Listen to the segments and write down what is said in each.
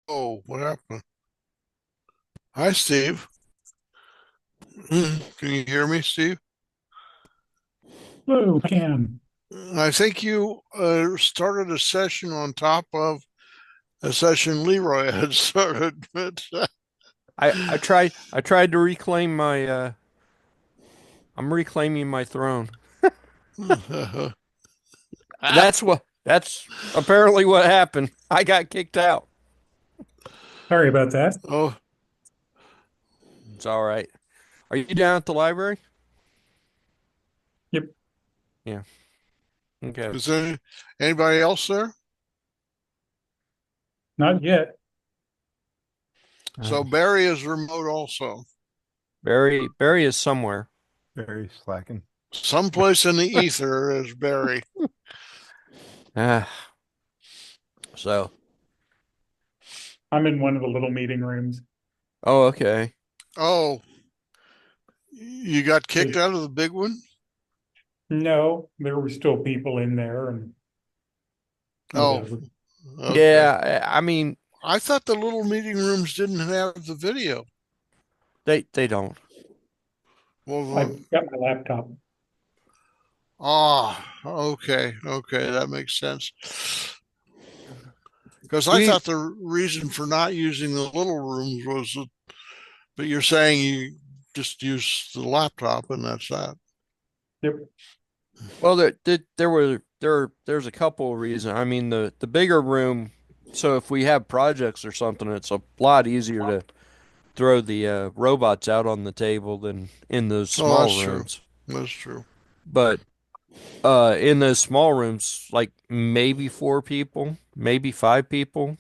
Oh, what happened? Hi, Steve. Can you hear me, Steve? Hello, Cam. I think you started a session on top of a session Leroy had started. But, I tried to reclaim my I'm reclaiming my throne. That's apparently what happened. I got kicked out. Sorry about that. oh, It's all right. Are you down at the library? Yep, Yeah. Okay. is there anybody else there? not yet. Uh, So Barry is remote also. Barry is somewhere. Very slacking. Someplace in the ether is Barry. Ah, so. I'm in one of the little meeting rooms. Oh, okay. Oh, you got kicked It, out of the big one? no, there were still people in there and Oh, whatever. okay. Yeah, I mean I thought the little meeting rooms didn't have the video. they don't. Well, I've got my laptop. okay, okay, that makes sense. Because I We thought the reason for not using the little rooms was, but you're saying you just use the laptop and that's that. Yep. well there's a couple of reasons. I mean the bigger room, so if we have projects or something, it's a lot easier to throw the robots out on the table than in those Oh, small that's true. rooms. That's true. But in those small rooms, like maybe four people, maybe five people,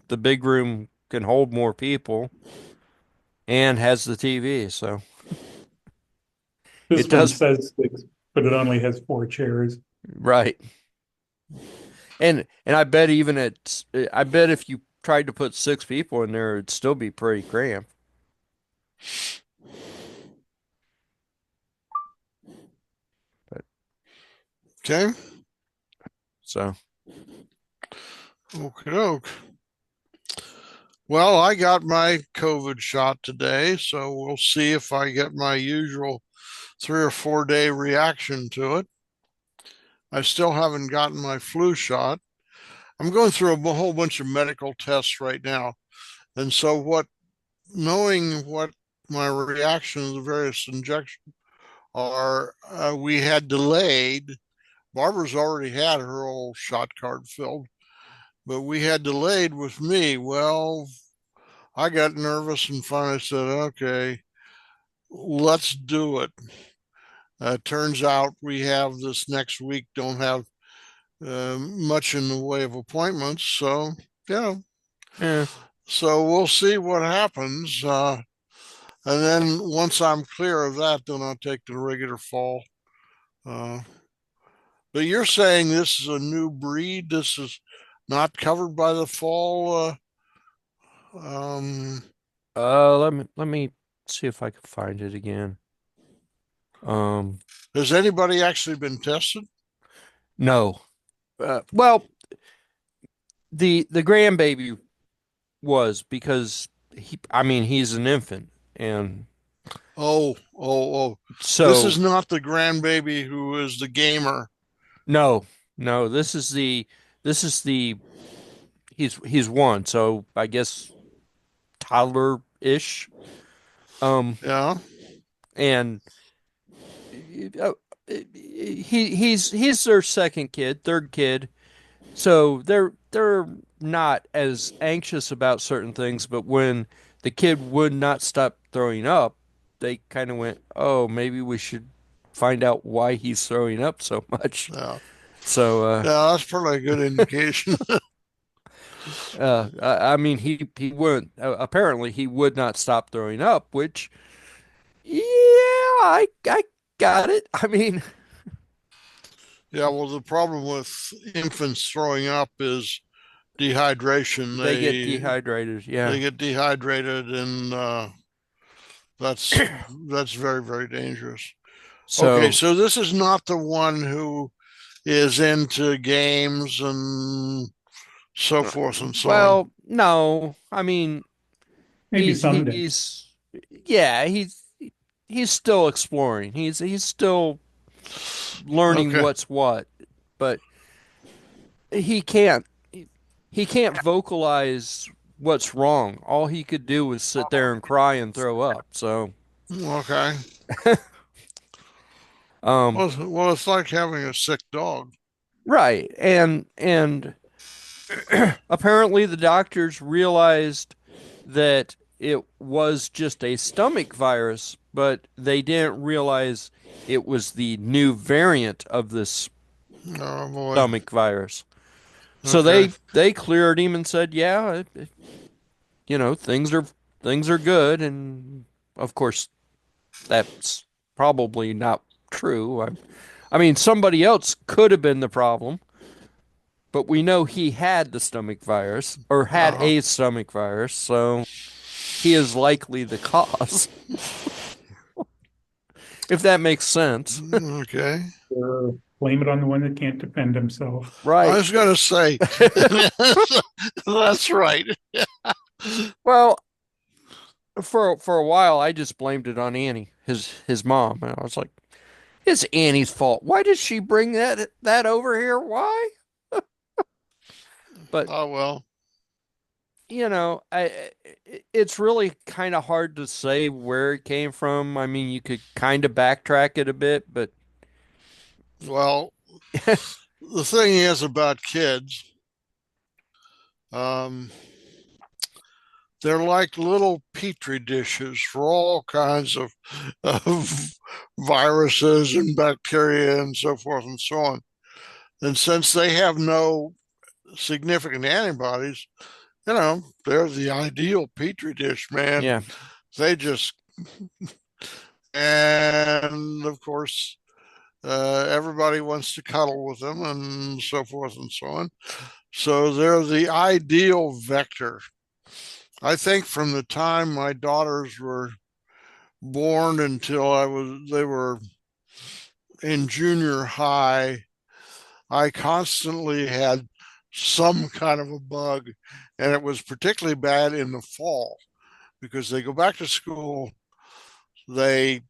the big room can hold more people and has the TV. So This it one does, says six, but it only has four chairs. right. And I bet I bet if you tried to put six people in there, it'd still be pretty cramped. But Okay. so Okay. Well, I got my COVID shot today, so we'll see if I get my usual 3 or 4 day reaction to it. I still haven't gotten my flu shot. I'm going through a whole bunch of medical tests right now. And so knowing what my reaction to the various injections are, we had delayed. Barbara's already had her old shot card filled, but we had delayed with me. Well, I got nervous and finally said, okay, let's do it. Turns out we have this next week, don't have much in the way of appointments. So, yeah. yeah, So we'll see what happens. And then once I'm clear of that, then I'll take the regular fall. Uh, but you're saying this is a new breed. This is not covered by the fall. Um, let me see if I can find it again. Um, has anybody actually been tested? no. Well, the grandbaby was because I mean, he's an infant, and Oh. This is so not the grandbaby who is the gamer. no, no, this is the he's one, so I guess toddler-ish. Yeah. And uh, he's their second kid, third kid, so they're not as anxious about certain things, but when the kid would not stop throwing up, they kind of went, "Oh, maybe we should find out why he's throwing up so much." Yeah. So, Yeah, that's probably a good indication. I mean, he wouldn't. Apparently, he would not stop throwing up, which, yeah, I got it. I mean, Yeah, well, the problem with infants throwing up is dehydration. they get They dehydrated. they Yeah. get dehydrated, and that's that's very, very dangerous. Okay, So, so this is not the one who is into games and so forth and so well, on. No, I mean Maybe someday. he's yeah, he's still exploring. He's still learning Okay. what's what, but he can't he can't vocalize what's wrong. All he could do was sit there and cry and throw up. So, Okay. um, Well, it's like having a sick dog. right. And apparently the doctors realized that it was just a stomach virus, but they didn't realize it was the new variant of this Oh boy. stomach virus. So Okay. they cleared him and said, "Yeah, things are good." And of course, that's probably not true. I mean, somebody else could have been the problem, but we know he had the stomach virus or had Uh-huh. a stomach virus, so he is likely the cause, if that makes sense. Okay. Blame it on the one that can't defend himself. I Right. was gonna say that's right. Well, for a while, I just blamed it on Annie, his mom, and I was like, "It's Annie's fault. Why did she bring that over here? Why?" But Oh well. it's really kind of hard to say where it came from. I mean, you could kind of backtrack it a bit, but Well, the thing is about kids, um, they're like little petri dishes for all kinds of viruses and bacteria and so forth and so on. And since they have no significant antibodies, they're the ideal petri dish, man. yeah, They just, and of course, everybody wants to cuddle with them and so forth and so on. So they're the ideal vector. I think from the time my daughters were born until they were in junior high, I constantly had some kind of a bug, and it was particularly bad in the fall because they go back to school, they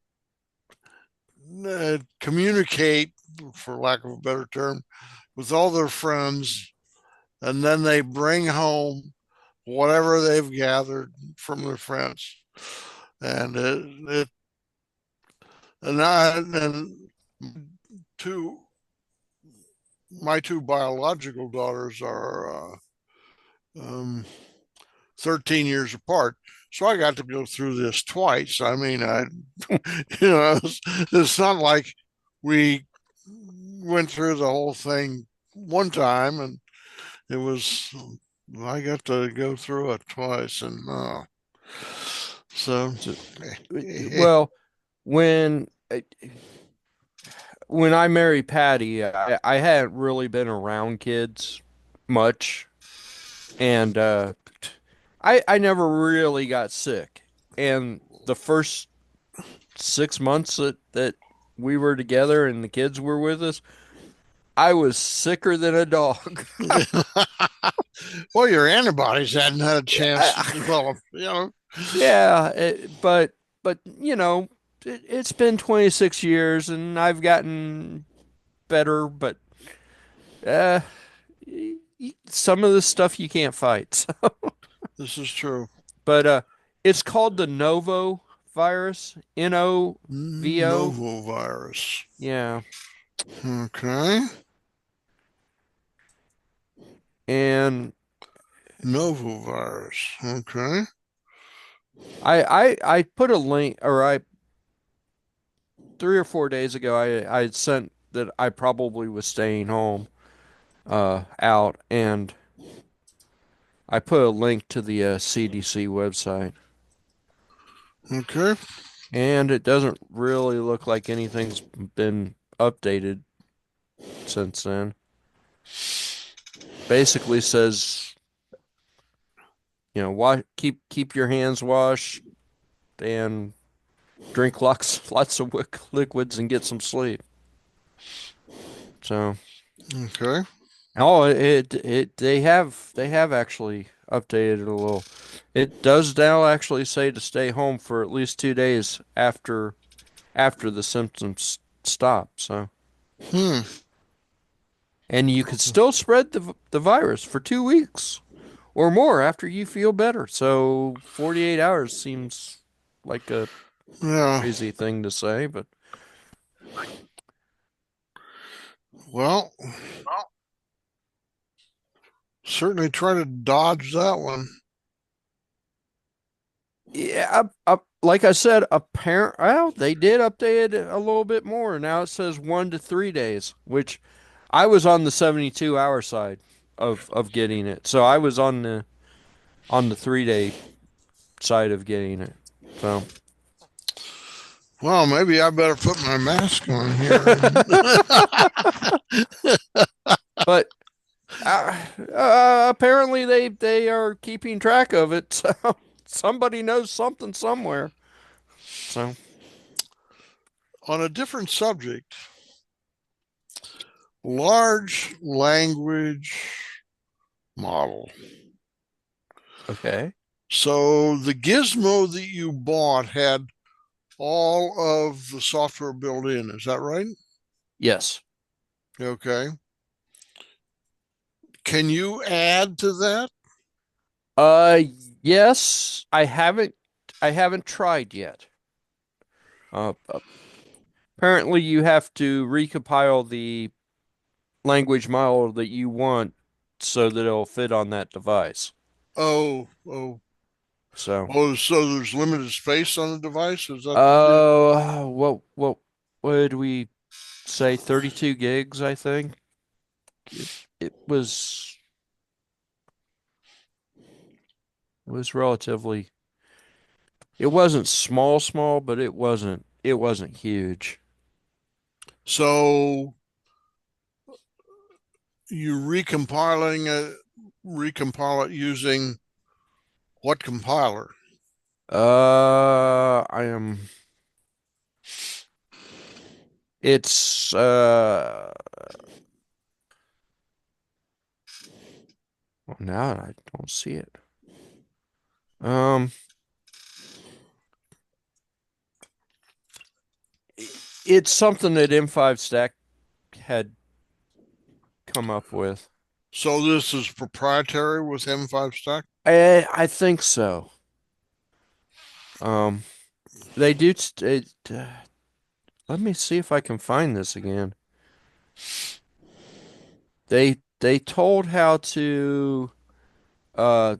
communicate, for lack of a better term, with all their friends, and then they bring home whatever they've gathered from their friends. And it and two my two biological daughters are 13 years apart. So I got to go through this twice. I mean, it's not like we went through the whole thing one time and it was, I got to go through it twice. And so, so, eh, well, when when I married Patty, I hadn't really been around kids much, and I never really got sick. And the first 6 months that we were together and the kids were with us, I was sicker than a dog. well, your antibodies hadn't had a chance to Yeah, develop. yeah, but it's been 26 years and I've gotten better, but uh, some of the stuff you can't fight. This is true. But it's called the Novo virus, Novo. Novovirus. Yeah, Okay. and Novovirus. Okay. I put a link, or I 3 or 4 days ago I had sent that I probably was staying home out, and I put a link to the CDC website, Okay. and it doesn't really look like anything's been updated since then. Basically says, keep your hands washed and drink lots of liquids and get some sleep. So, Okay. oh, it they have actually updated a little. It does now actually say to stay home for at least 2 days after the symptoms stop. So, Hmm. and you could still spread the virus for 2 weeks or more after you feel better. So 48 hours seems like a Yeah. crazy thing to say, but Well, certainly try to dodge that one. yeah, like I said, well, they did update it a little bit more. Now it says 1 to 3 days, which I was on the 72-hour side of getting it. So I was on the 3 day side of getting it. So, Well, maybe I better put my mask on here. but apparently they are keeping track of it. So somebody knows something somewhere. So, On a different subject, large language model. okay. So the gizmo that you bought had all of the software built in. Is that right? Yes. Okay. Can you add to that? Uh, yes, I haven't tried yet. Apparently you have to recompile the language model that you want so that it'll fit on that device. Oh, oh, So, oh, so there's limited space on the device? Is that the reason? what did we say? 32 gigs, I think. It, it was relatively, it wasn't small, but it wasn't huge. So you recompile it using what compiler? I am it's well, now I don't see it. Um it's something that M5 Stack had come up with. So this is proprietary with M5 Stack? I think so. Um they do let me see if I can find this again. They told how to uh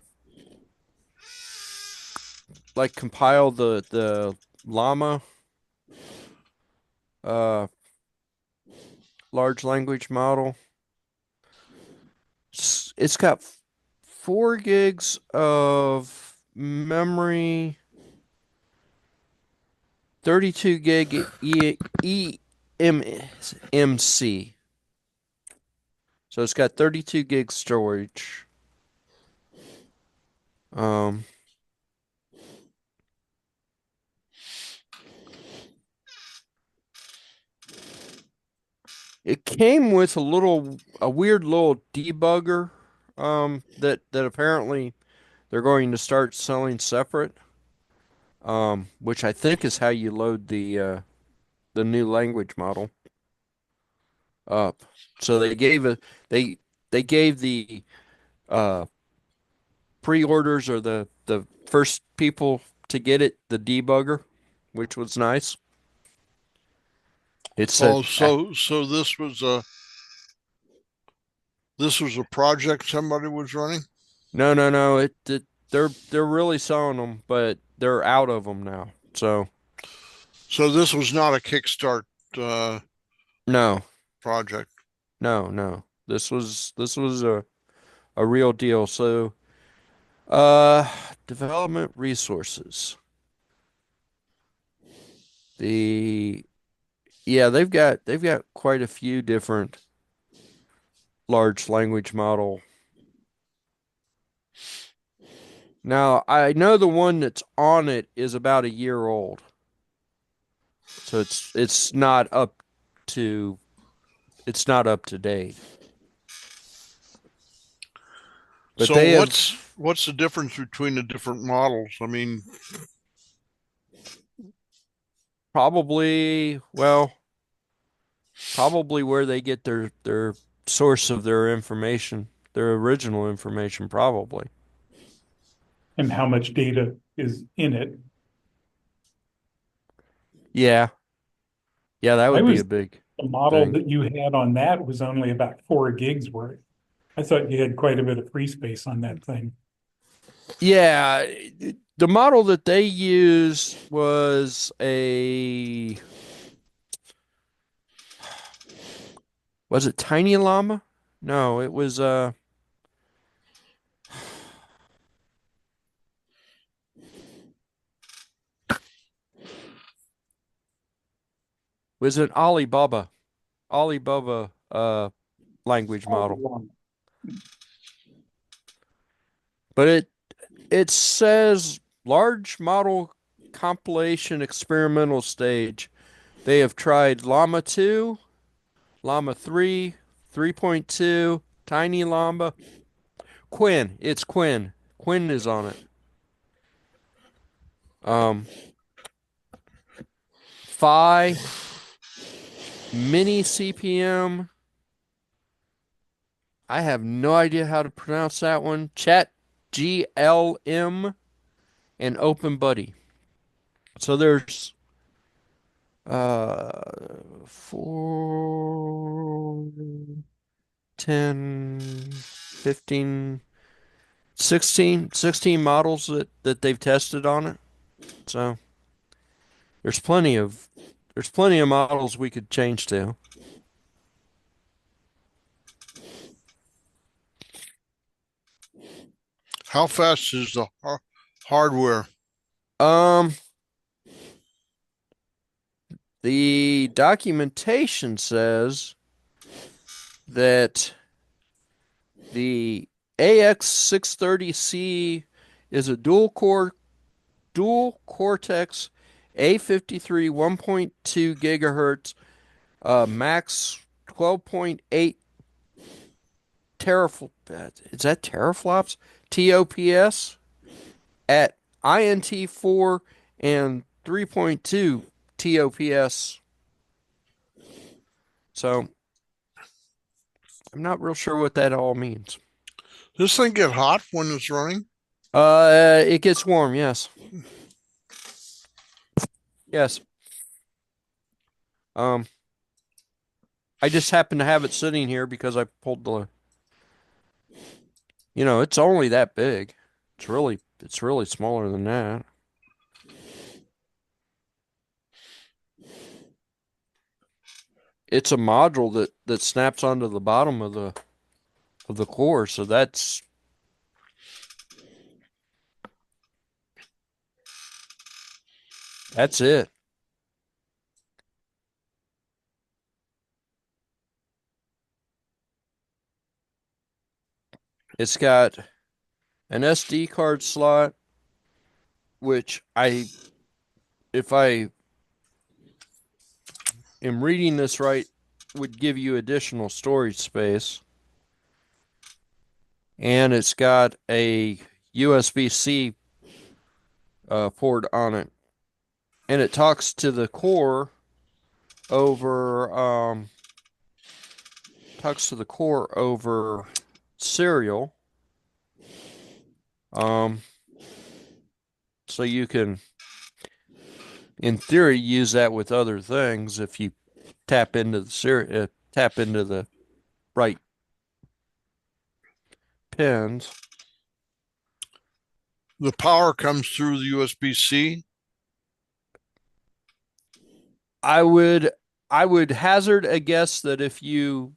like compile the llama uh large language model. It's got 4 gigs of memory, 32 gig eMMC. So it's got 32 gig storage. Um, it came with a weird little debugger, that apparently they're going to start selling separate. Which I think is how you load the new language model up. So they they gave the uh pre-orders or the first people to get it the debugger, which was nice. It Oh, said, so this was a project somebody was running? no, no, no, they're really selling them, but they're out of them now. So So this was not a Kickstart uh, no, project. no. This was a real deal. So uh, development resources. The Yeah, they've got quite a few different large language model. Now, I know the one that's on it is about a year old. So to it's not up to date. But So they have what's What's the difference between the different models? I mean, Probably, well, probably where they get their source of their information, their original information, probably. and how much data is in it. Yeah, yeah, that I would be a was, big the model thing. that you had on that was only about 4 gigs worth. I thought you had quite a bit of free space on that thing. Yeah, the model that they used was it Tiny Llama? No, it was an Alibaba language model. Oh, But it says large model compilation experimental stage. They have tried Llama 2, Llama 3, 3.2, Tiny Llama, Quinn. It's Quinn. Quinn is on it. Um, Phi, Mini CPM. I have no idea how to pronounce that one. Chat GLM and Open Buddy. So there's 4, 10, 15, 16 models that they've tested on it. So there's plenty of models we could change to. how fast is the hardware? Um, the documentation says that the AX630C is a dual Cortex A53 1.2 gigahertz max 12.8 teraflop is that teraflops TOPS at INT4 and 3.2 TOPS. So I'm not real sure what that all means. This thing get hot when it's running? It gets warm, yes. Yes. Um, I just happen to have it sitting here because I pulled it's only that big. It's really smaller than that. It's a module that snaps onto the bottom of the core, so that's it. It's got an SD card slot, which if I am reading this right, would give you additional storage space. And it's got a USB-C port on it. And it talks to the core over serial. Um, so you can, in theory, use that with other things if you tap into the right pins. The power comes through the USB-C. I would I would hazard a guess that if you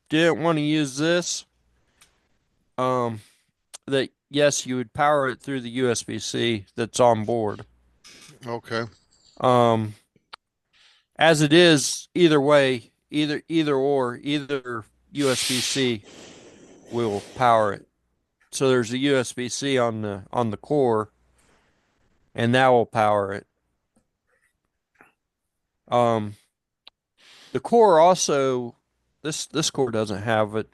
didn't want to use this, um, that yes, you would power it through the USB-C that's on board. Okay. Um, as it is, either way, either USB-C will power it. So there's a USB-C on the core, and that will power it. Um, the core also this core doesn't have it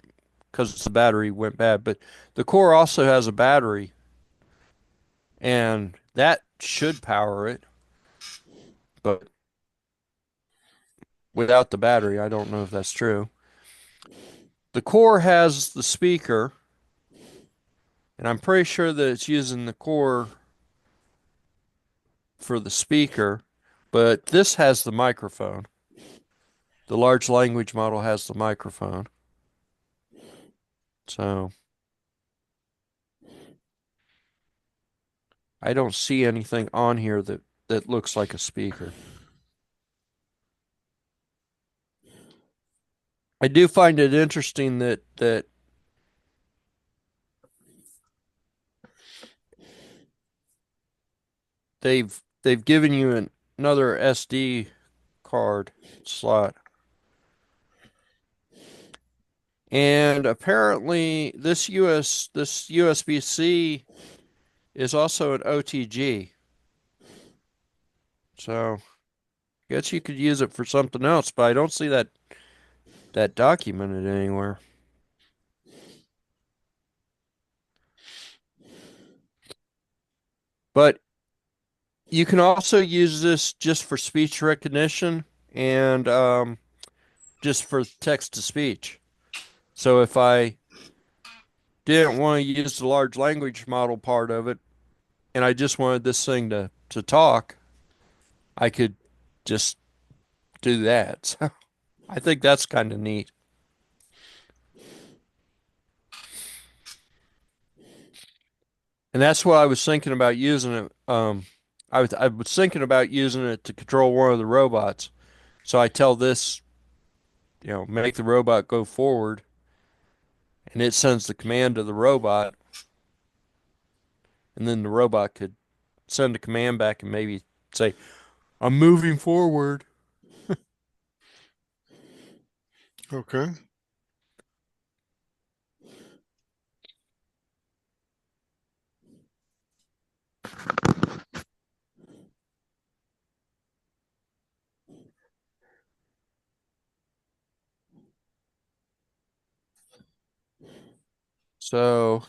because the battery went bad, but the core also has a battery and that should power it, but without the battery, I don't know if that's true. The core has the speaker, and I'm pretty sure that it's using the core for the speaker, but this has the microphone. The large language model has the microphone. So I don't see anything on here that looks like a speaker. I do find it interesting that they've given you another SD card slot. And apparently this USB-C is also an OTG. So I guess you could use it for something else, but I don't see that documented anywhere. But you can also use this just for speech recognition and just for text to speech. So if I didn't want to use the large language model part of it and I just wanted this thing to talk, I could just do that. So I think that's kind of neat. And that's what I was thinking about using it. I was thinking about using it to control one of the robots. So I tell this, make the robot go forward, and it sends the command to the robot, and then the robot could send a command back and maybe say, "I'm moving forward." Okay. So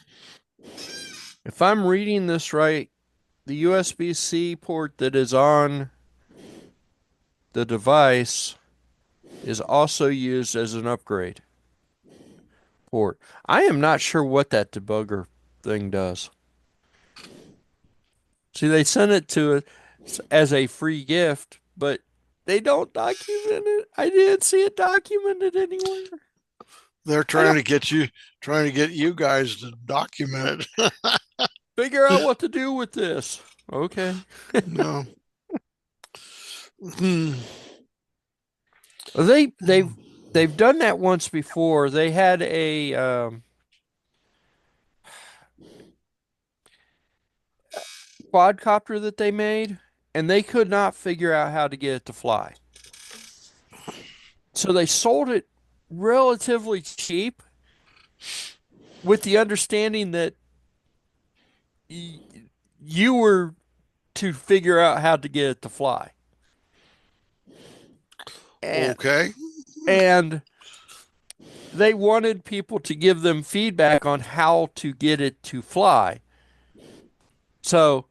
if I'm reading this right, the USB-C port that is on the device is also used as an upgrade port. I am not sure what that debugger thing does. See, they sent it to us as a free gift, but they don't document it. I didn't see it documented anywhere. They're I don't trying to get you guys to document it. figure out what to do with this. Okay. No. Hmm. They've done that once before. They had a quadcopter that they made, and they could not figure out how to get it to fly. So they sold it relatively cheap with the understanding that y you were to figure out how to get it to fly. And Okay. and they wanted people to give them feedback on how to get it to fly. So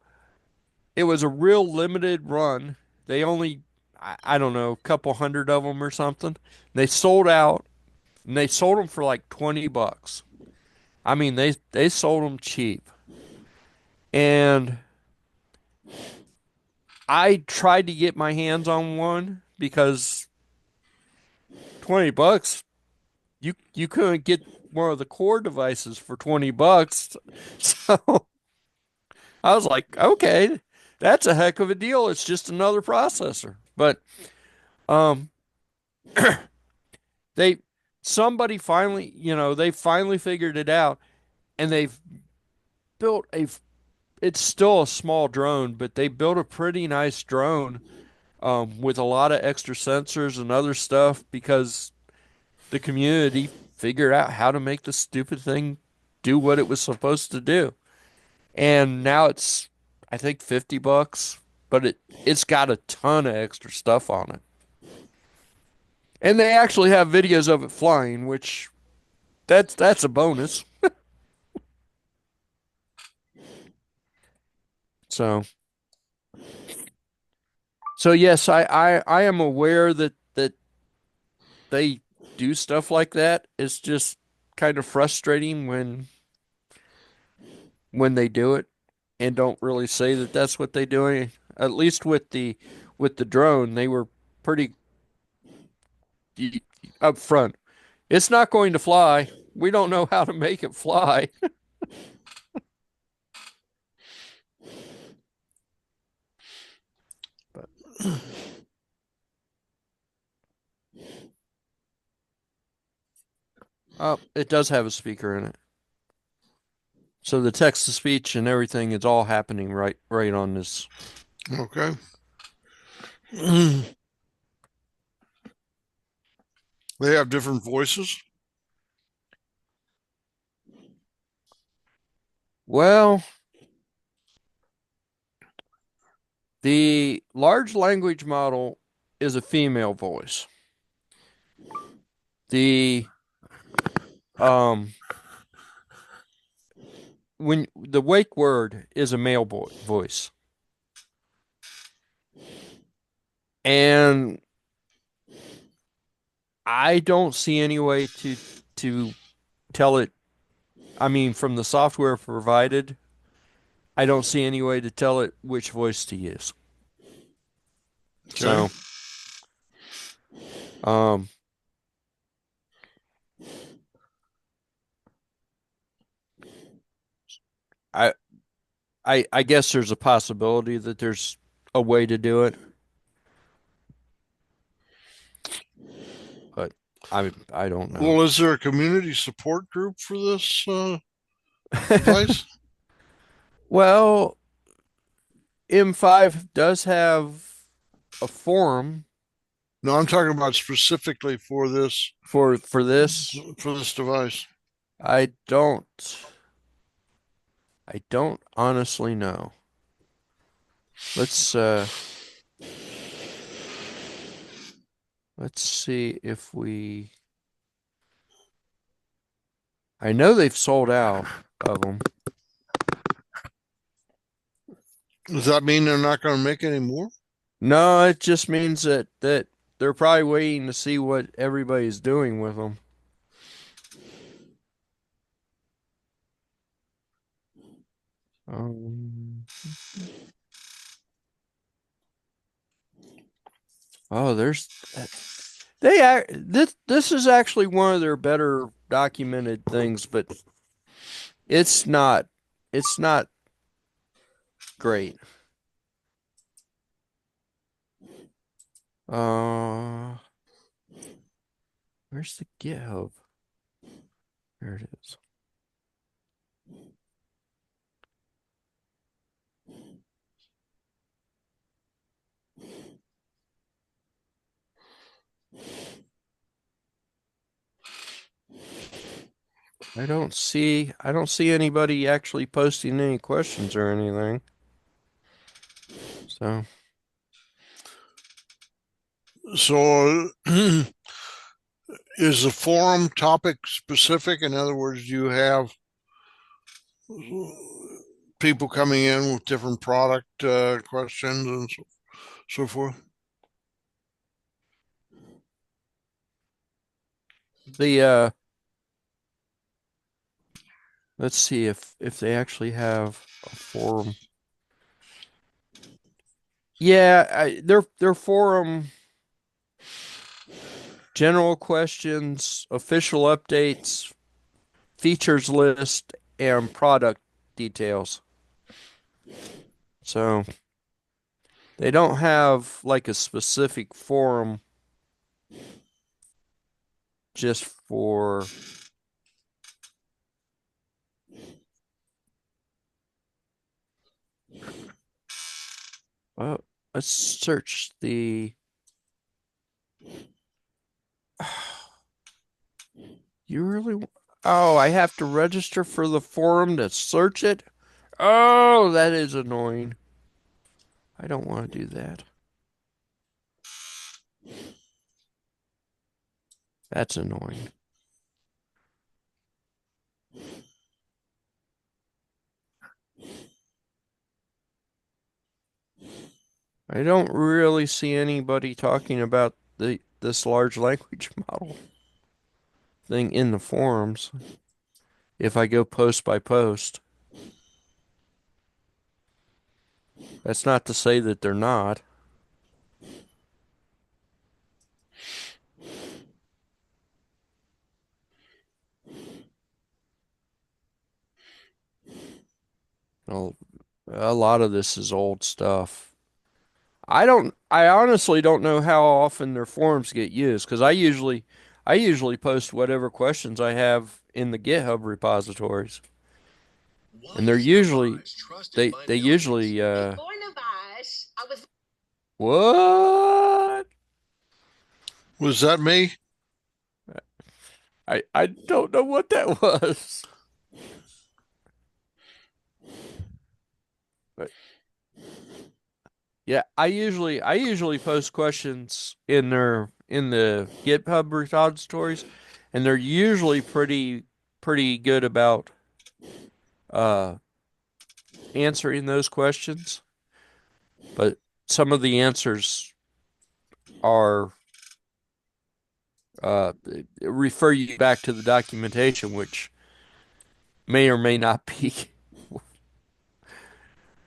it was a real limited run. They only, I don't know, a couple hundred of them or something. They sold out, and they sold them for like $20. I mean, they sold them cheap. And I tried to get my hands on one because $20, you couldn't get one of the core devices for $20. So I was like, okay, that's a heck of a deal. It's just another processor. But um they somebody finally, they finally figured it out, and they've built a it's still a small drone, but they built a pretty nice drone with a lot of extra sensors and other stuff because the community figured out how to make the stupid thing do what it was supposed to do. And now it's, I think, $50, but it's got a ton of extra stuff on it. And they actually have videos of it flying, which that's a bonus. So yes, I am aware that they do stuff like that. It's just kind of frustrating when they do it and don't really say that that's what they're doing. At least with the drone, they were pretty upfront. It's not going to fly. We don't know how to make it fly. But it does have a speaker in it. So the text to speech and everything is all happening right on this. Okay. They have different voices. Well, the large language model is a female voice. The um when the wake word is a male voice. And I don't see any way to tell it. I mean, from the software provided, I don't see any way to tell it which voice to use. Okay. So, um, I I guess there's a possibility that there's a way to do it, but I don't know. Well, is there a community support group for this device? Well, M5 does have a forum No, I'm talking about specifically for this for this. device. I don't I don't honestly know. Let's let's see if we I know they've sold out of them. Does that mean they're not going to make any more? No, it just means that they're probably waiting to see what everybody's doing with them. Um, oh, there's this is actually one of their better documented things, but it's not it's not great. Uh, where's the GitHub? There it is. I don't see anybody actually posting any questions or anything. So So, is the forum topic specific? In other words, you have people coming in with different product questions and so forth. the let's see if they actually have a forum. Yeah, their forum general questions, official updates, features list, and product details. So they don't have like a specific forum just for well, let's search the you really oh, I have to register for the forum to search it? Oh, that is annoying. I don't want to do that. That's annoying. I don't really see anybody talking about this large language model thing in the forums if I go post by post. That's not to say that they're not. Well, a lot of this is old stuff. I honestly don't know how often their forums get used because I usually post whatever questions I have in the GitHub repositories. And they're usually they usually what? Was that me? I don't know what that was. But yeah, I usually post questions in the GitHub repositories, and they're usually pretty good about uh answering those questions. But some of the answers are refer you back to the documentation, which may or may not be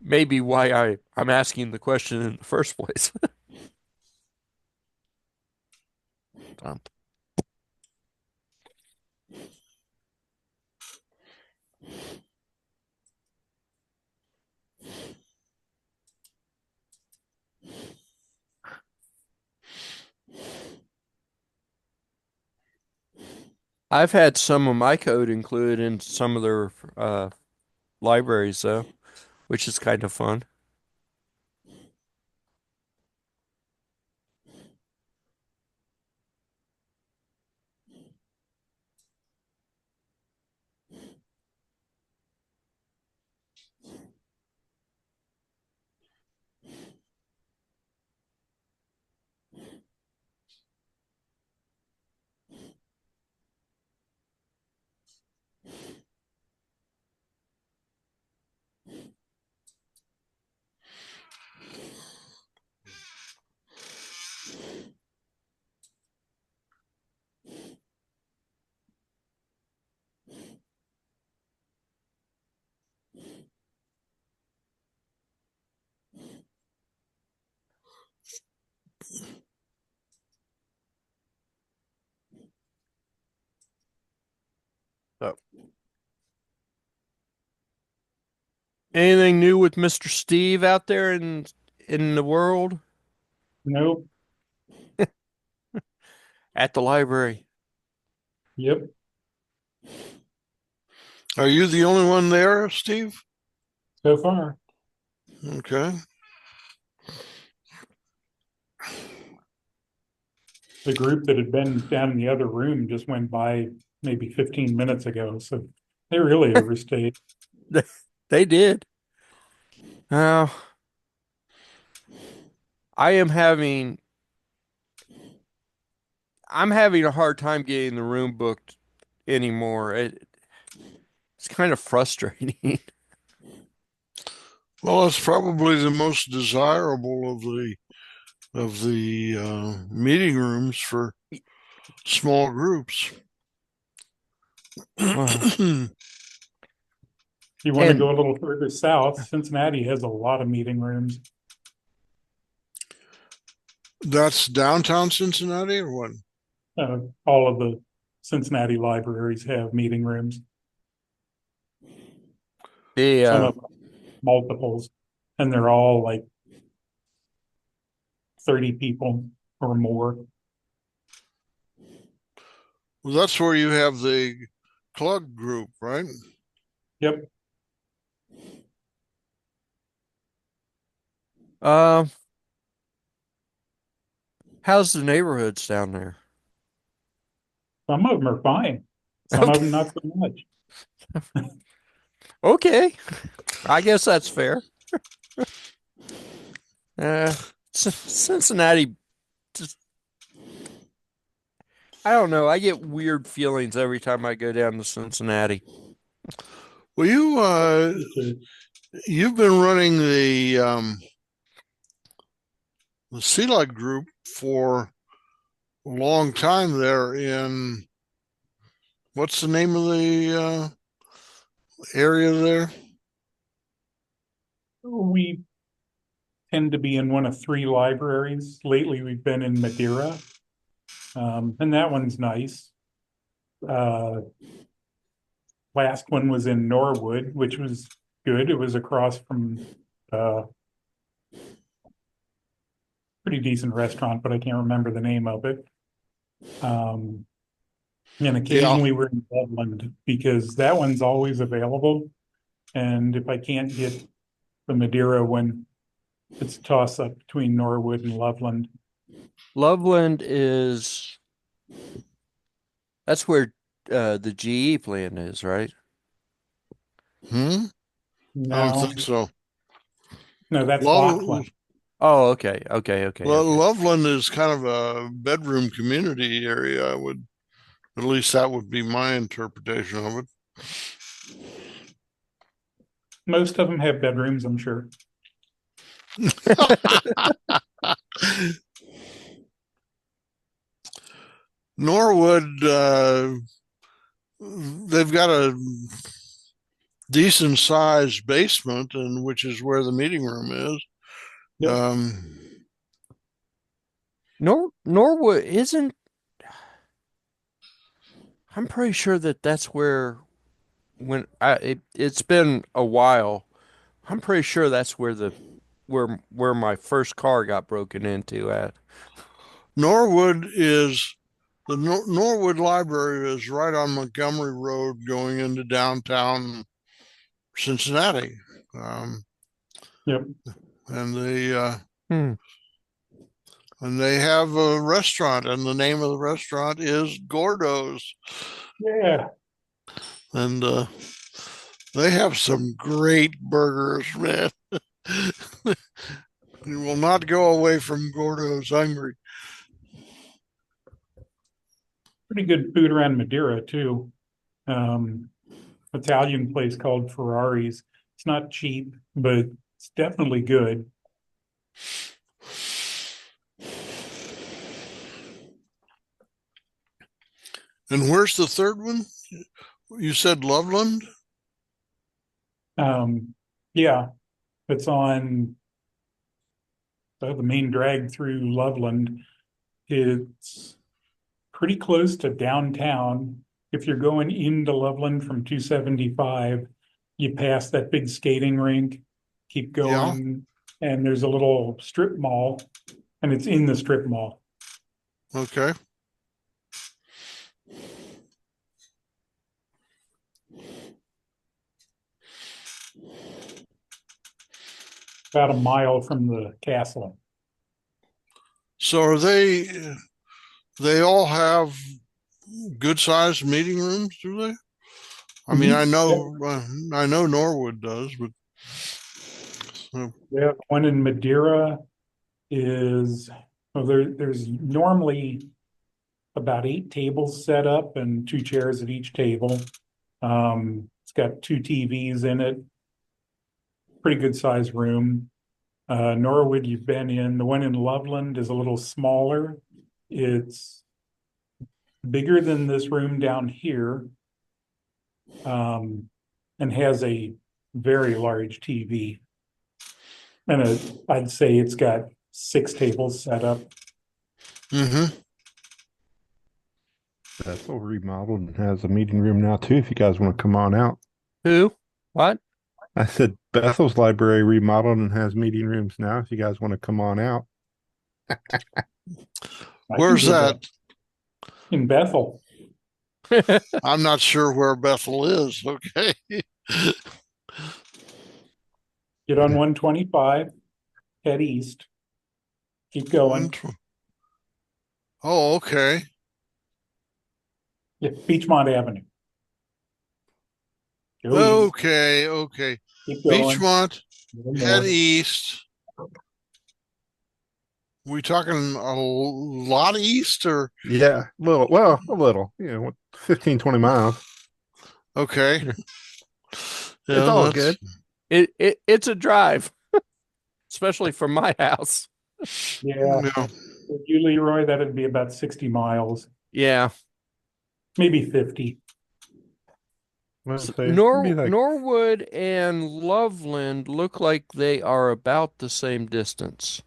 maybe why I'm asking the question in the first place. Um, I've had some of my code included in some of their libraries though, which is kind of fun. So, anything new with Mr. Steve out there in the world Nope. at the library? Yep. Are you the only one there, Steve? So far. Okay. The group that had been down in the other room just went by maybe 15 minutes ago. So they really overstayed. They did. Uh, I am I'm having a hard time getting the room booked anymore. It's kind of frustrating. Well, it's probably the most desirable of the meeting rooms for small groups. Well, You want to and go a little further south, Cincinnati has a lot of meeting rooms. That's downtown Cincinnati or what? All of the Cincinnati libraries have meeting rooms, the some of them multiples, and they're all like 30 people or more. Well, that's where you have the club group, right? Yep. uh, how's the neighborhoods down there? Some of them are fine. Some of Okay, them not so much. okay. I guess that's fair. Uh, Cincinnati, just I don't know. I get weird feelings every time I go down to Cincinnati. Well, you've been running the CLUG group for a long time there in, what's the name of the area there? We tend to be in one of 3 libraries. Lately, we've been in Madeira, and that one's nice. Last one was in Norwood, which was good. It was across from pretty decent restaurant, but I can't remember the name of it. And occasionally we're in Loveland because that one's always available. And if I can't get the Madeira one, it's a toss up between Norwood and Loveland. Loveland is that's where the GE plant is, right? I don't No, think so. no, that's Lo- Lockland. Oh, okay. Loveland is kind of a bedroom community area. I would, at least that would be my interpretation of it. Most of them have bedrooms, I'm sure. Norwood, they've got a decent sized basement, and which is where the meeting room is. Yep. Norwood isn't. I'm pretty sure that that's where it's been a while. I'm pretty sure that's where where my first car got broken into at. Norwood is the Norwood Library is right on Montgomery Road going into downtown Cincinnati. Yep. And they Hmm. and they have a restaurant, and the name of the restaurant is Gordo's. Yeah. And they have some great burgers, man. You will not go away from Gordo's hungry. Pretty good food around Madeira too. Italian place called Ferrari's. It's not cheap, but it's definitely good. And where's the third one? You said Loveland? Yeah, it's on the main drag through Loveland. It's pretty close to downtown. If you're going into Loveland from 275, you pass that big skating rink, keep Yeah. going, and there's a little strip mall, and it's in the strip mall. Okay. About a mile from the castle. So are they all have good sized meeting rooms, do they? I mean, I know Norwood does, but Yeah, one in Madeira is, well, there's normally about 8 tables set up and 2 chairs at each table. It's got 2 TVs in it. Pretty good size room. Norwood, you've been in. The one in Loveland is a little smaller. It's bigger than this room down here, and has a very large TV. And I'd say it's got 6 tables set up. Bethel remodeled and has a meeting room now too, if you guys want to come on out. Who? What? I said Bethel's library remodeled and has meeting rooms now, if you guys want to come on out. Where's that? In Bethel. I'm not sure where Bethel is. Okay. Get on 125, head east. Keep going. Oh, okay. Yeah, Beachmont Avenue. Go okay, east. Okay. Keep going. Beachmont, head east. We talking a lot east or? Yeah, a little, 15, 20 miles. Okay. Yeah, it's all good. It's a drive, especially from my house. Yeah, Yeah. for you, Leroy, that'd be about 60 miles, Yeah. maybe 50. I'm gonna say it'd be like Norwood and Loveland look like they are about the same distance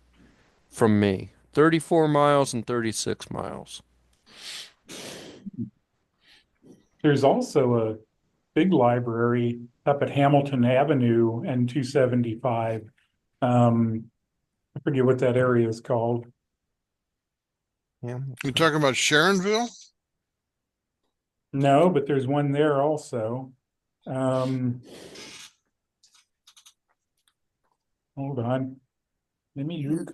from me. 34 miles and 36 miles. There's also a big library up at Hamilton Avenue and 275. I forget what that area is called. Yeah. You talking about Sharonville? No, but there's one there also. Um, hold on. Let me look.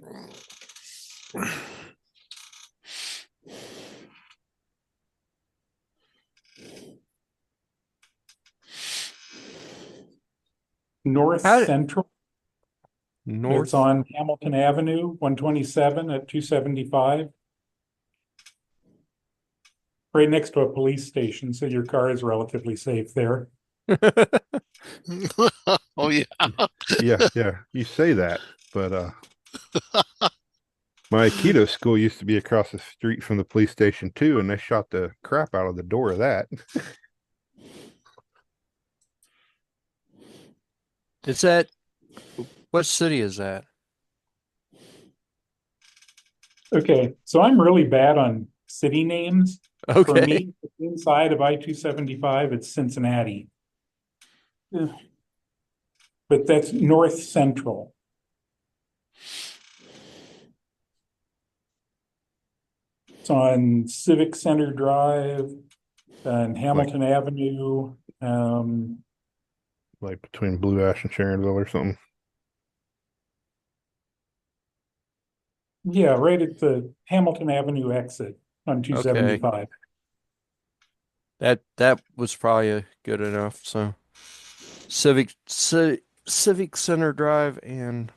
North How Central. It's north? on Hamilton Avenue, 127 at 275. Right next to a police station, so your car is relatively safe there. Oh yeah. yeah. You say that, but my Aikido school used to be across the street from the police station too, and they shot the crap out of the door of that. Is that what city is that? Okay, so I'm really bad on city names. For Okay. me, inside of I-275, it's Cincinnati. Ugh. But that's North Central. It's on Civic Center Drive and Hamilton Avenue. Like between Blue Ash and Sharonville or something. Yeah, right at the Hamilton Avenue exit on Okay. 275. That was probably good enough. So Civic Center Drive and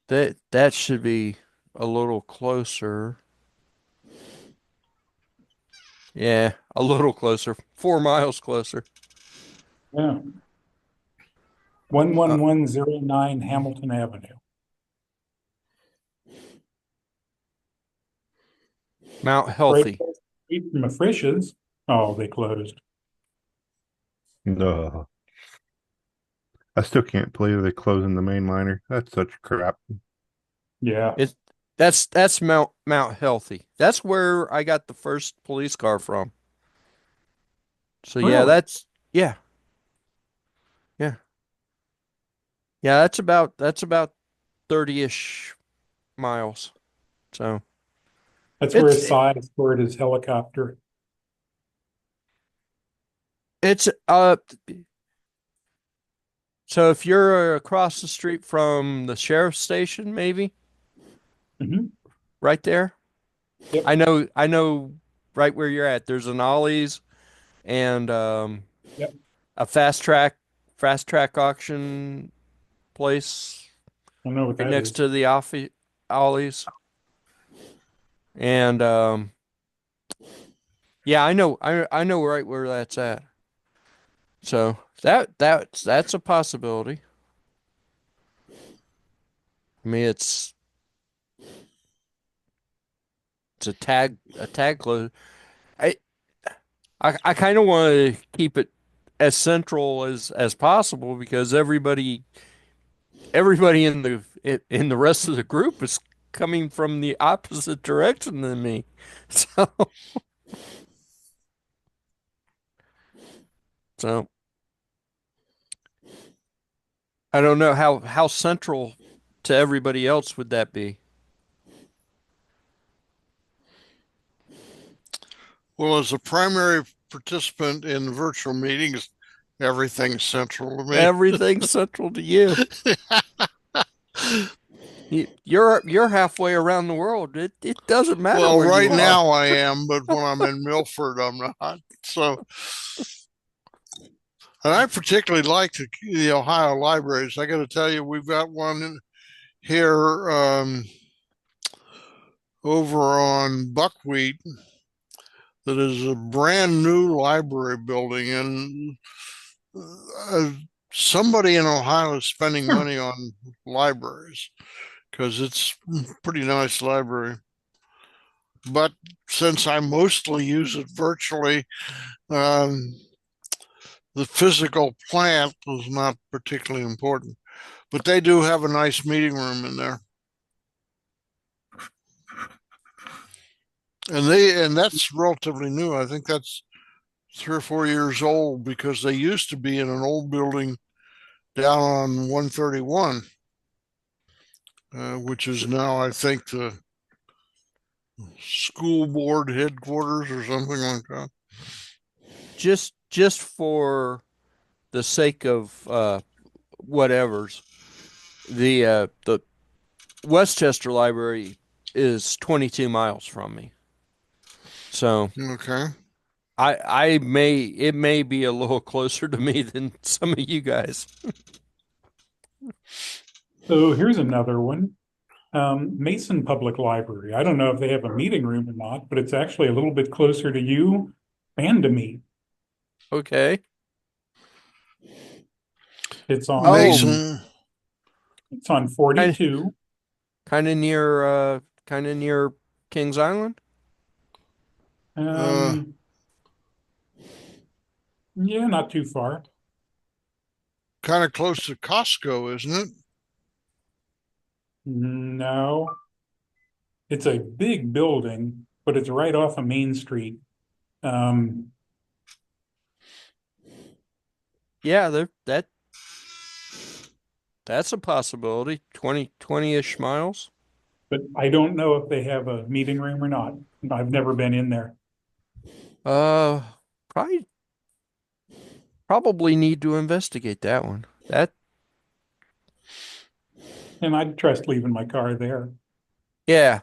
that should be a little closer. Yeah, a little closer. 4 miles closer. Yeah, Uh, 11109 Hamilton Avenue. Mount Right Healthy. across the street from a Frisch's. Oh, they closed. No, I still can't believe they're closing the mainliner. That's such crap. Yeah, It that's Mount Healthy. That's where I got the first police car from. So yeah, really. yeah, yeah. Yeah, that's about 30-ish miles. So That's where it's Asai stored his helicopter. it's so if you're across the street from the sheriff's station, maybe Mhm. right there. Yep, I know right where you're at. There's an Ollie's and yep. a fast track auction place I know what right that next is. to the Ollie's. And yeah, I know right where that's at. So that's a possibility. I mean, it's a tag close. I I kind of want to keep it as central as possible because everybody in the rest of the group is coming from the opposite direction than me. So so I don't know how central to everybody else would that be. Well, as a primary participant in virtual meetings, everything's central to me. Everything's central to you. You're halfway around the world. It doesn't matter Well, where right you are. now I am, but when I'm in Milford, I'm not. So, and I particularly like the Ohio libraries. I got to tell you, we've got one here over on Buckwheat that is a brand new library building, and somebody in Ohio is spending money on libraries because it's a pretty nice library. But since I mostly use it virtually, um, the physical plant is not particularly important. But they do have a nice meeting room in there. And that's relatively new. I think that's 3 or 4 years old because they used to be in an old building down on 131, which is now, I think, the school board headquarters or something like that. Just for the sake of whatever's, the Westchester Library is 22 miles from me. So Okay. it may be a little closer to me than some of you guys. So here's another one. Mason Public Library. I don't know if they have a meeting room or not, but it's actually a little bit closer to you and to me. Okay. It's on Mason. it's on 42. Kind of near Kings Island. Yeah, not too far. Kind of close to Costco, isn't it? No, it's a big building, but it's right off of Main Street. Yeah, that's a possibility. 20-ish miles. But I don't know if they have a meeting room or not. I've never been in there. Uh, probably probably need to investigate that one. And I'd trust leaving my car there. Yeah,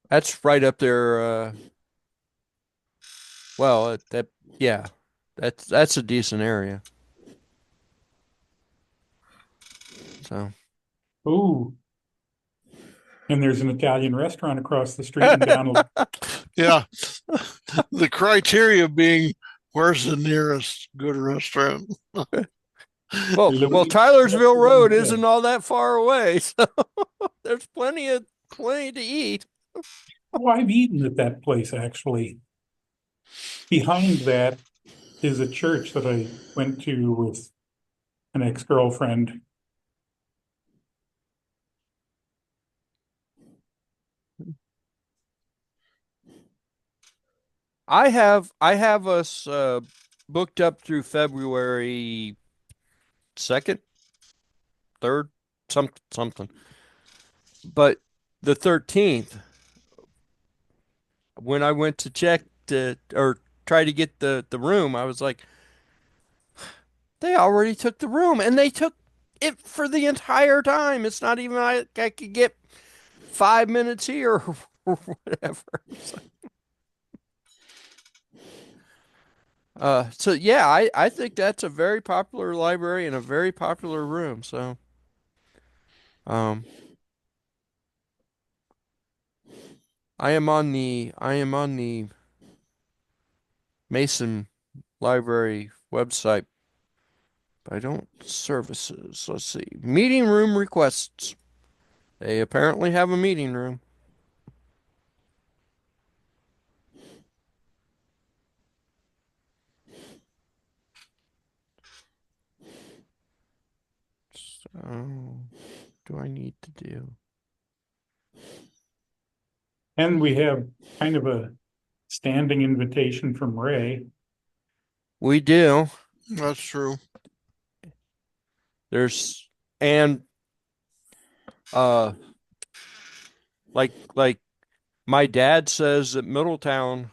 that's right up there. Well, yeah, that's a decent area. So, Ooh. And there's an Italian restaurant across the street and down. Yeah. The criteria being where's the nearest good restaurant? well, Louis- Tylersville Road isn't all that far away, so there's plenty to eat. Oh, I've eaten at that place actually. Behind that is a church that I went to with an ex-girlfriend. I have us booked up through February 2nd, 3rd, something. But the 13th, when I went to check or try to get the room, I was like, they already took the room and they took it for the entire time. It's not even like I could get 5 minutes here or whatever. So yeah, I think that's a very popular library and a very popular room. So, um, I am on the Mason Library website, but I don't services. Let's see, meeting room requests. They apparently have a meeting room. So, do I need to do? And we have kind of a standing invitation from Ray. We do. That's true. There's and uh like my dad says that Middletown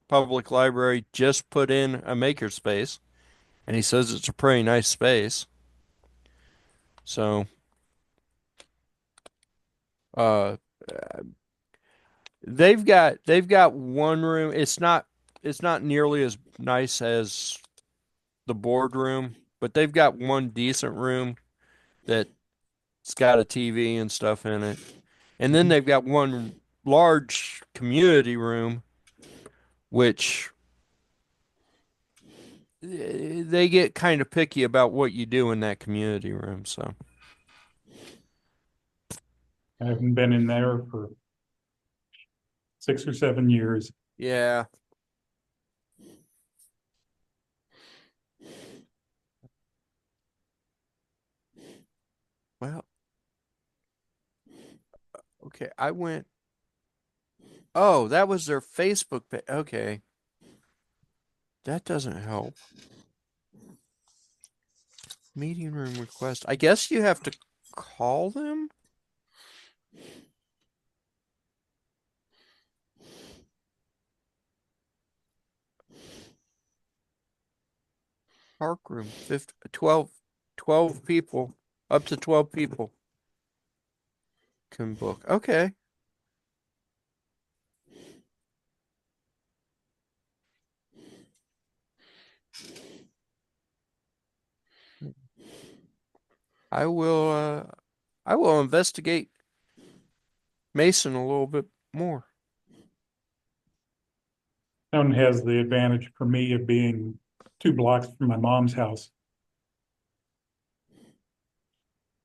Public Library just put in a makerspace and he says it's a pretty nice space. So uh they've got one room. It's not nearly as nice as the boardroom, but they've got one decent room that's got a TV and stuff in it. And then they've got one large community room, which they get kind of picky about what you do in that community room. So I haven't been in there for 6 or 7 years. yeah. Well, okay. I went. Oh, that was their Facebook page. Okay, that doesn't help. Meeting room request. I guess you have to call them. Park room, 12 people, up to 12 people can book. Okay. I will I will investigate Mason a little bit more. That one has the advantage for me of being 2 blocks from my mom's house.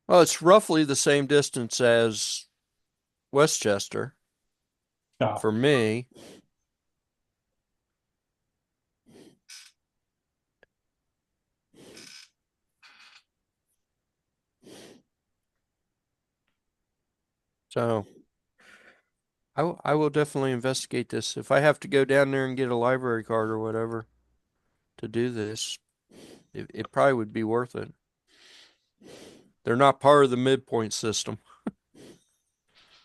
Well, it's roughly the same distance as Westchester for me. So I will definitely investigate this. If I have to go down there and get a library card or whatever to do this, it probably would be worth it. They're not part of the midpoint system,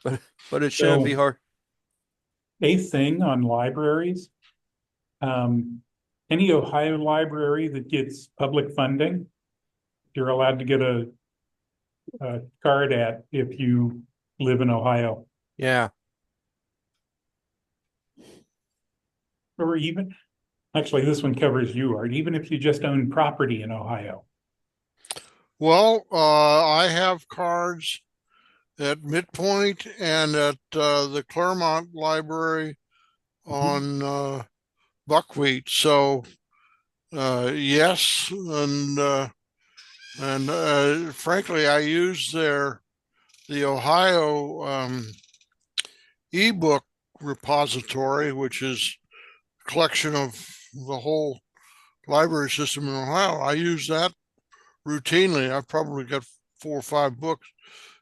but it shouldn't be hard. A thing on libraries, any Ohio library that gets public funding, you're allowed to get a card at if you live in Ohio. Yeah. Or even, actually, this one covers you, Art, even if you just own property in Ohio. Well, I have cards at Midpoint and at the Claremont Library on Buckwheat. So yes, and frankly, I use the Ohio ebook repository, which is a collection of the whole library system in Ohio. I use that routinely. I've probably got 4 or 5 books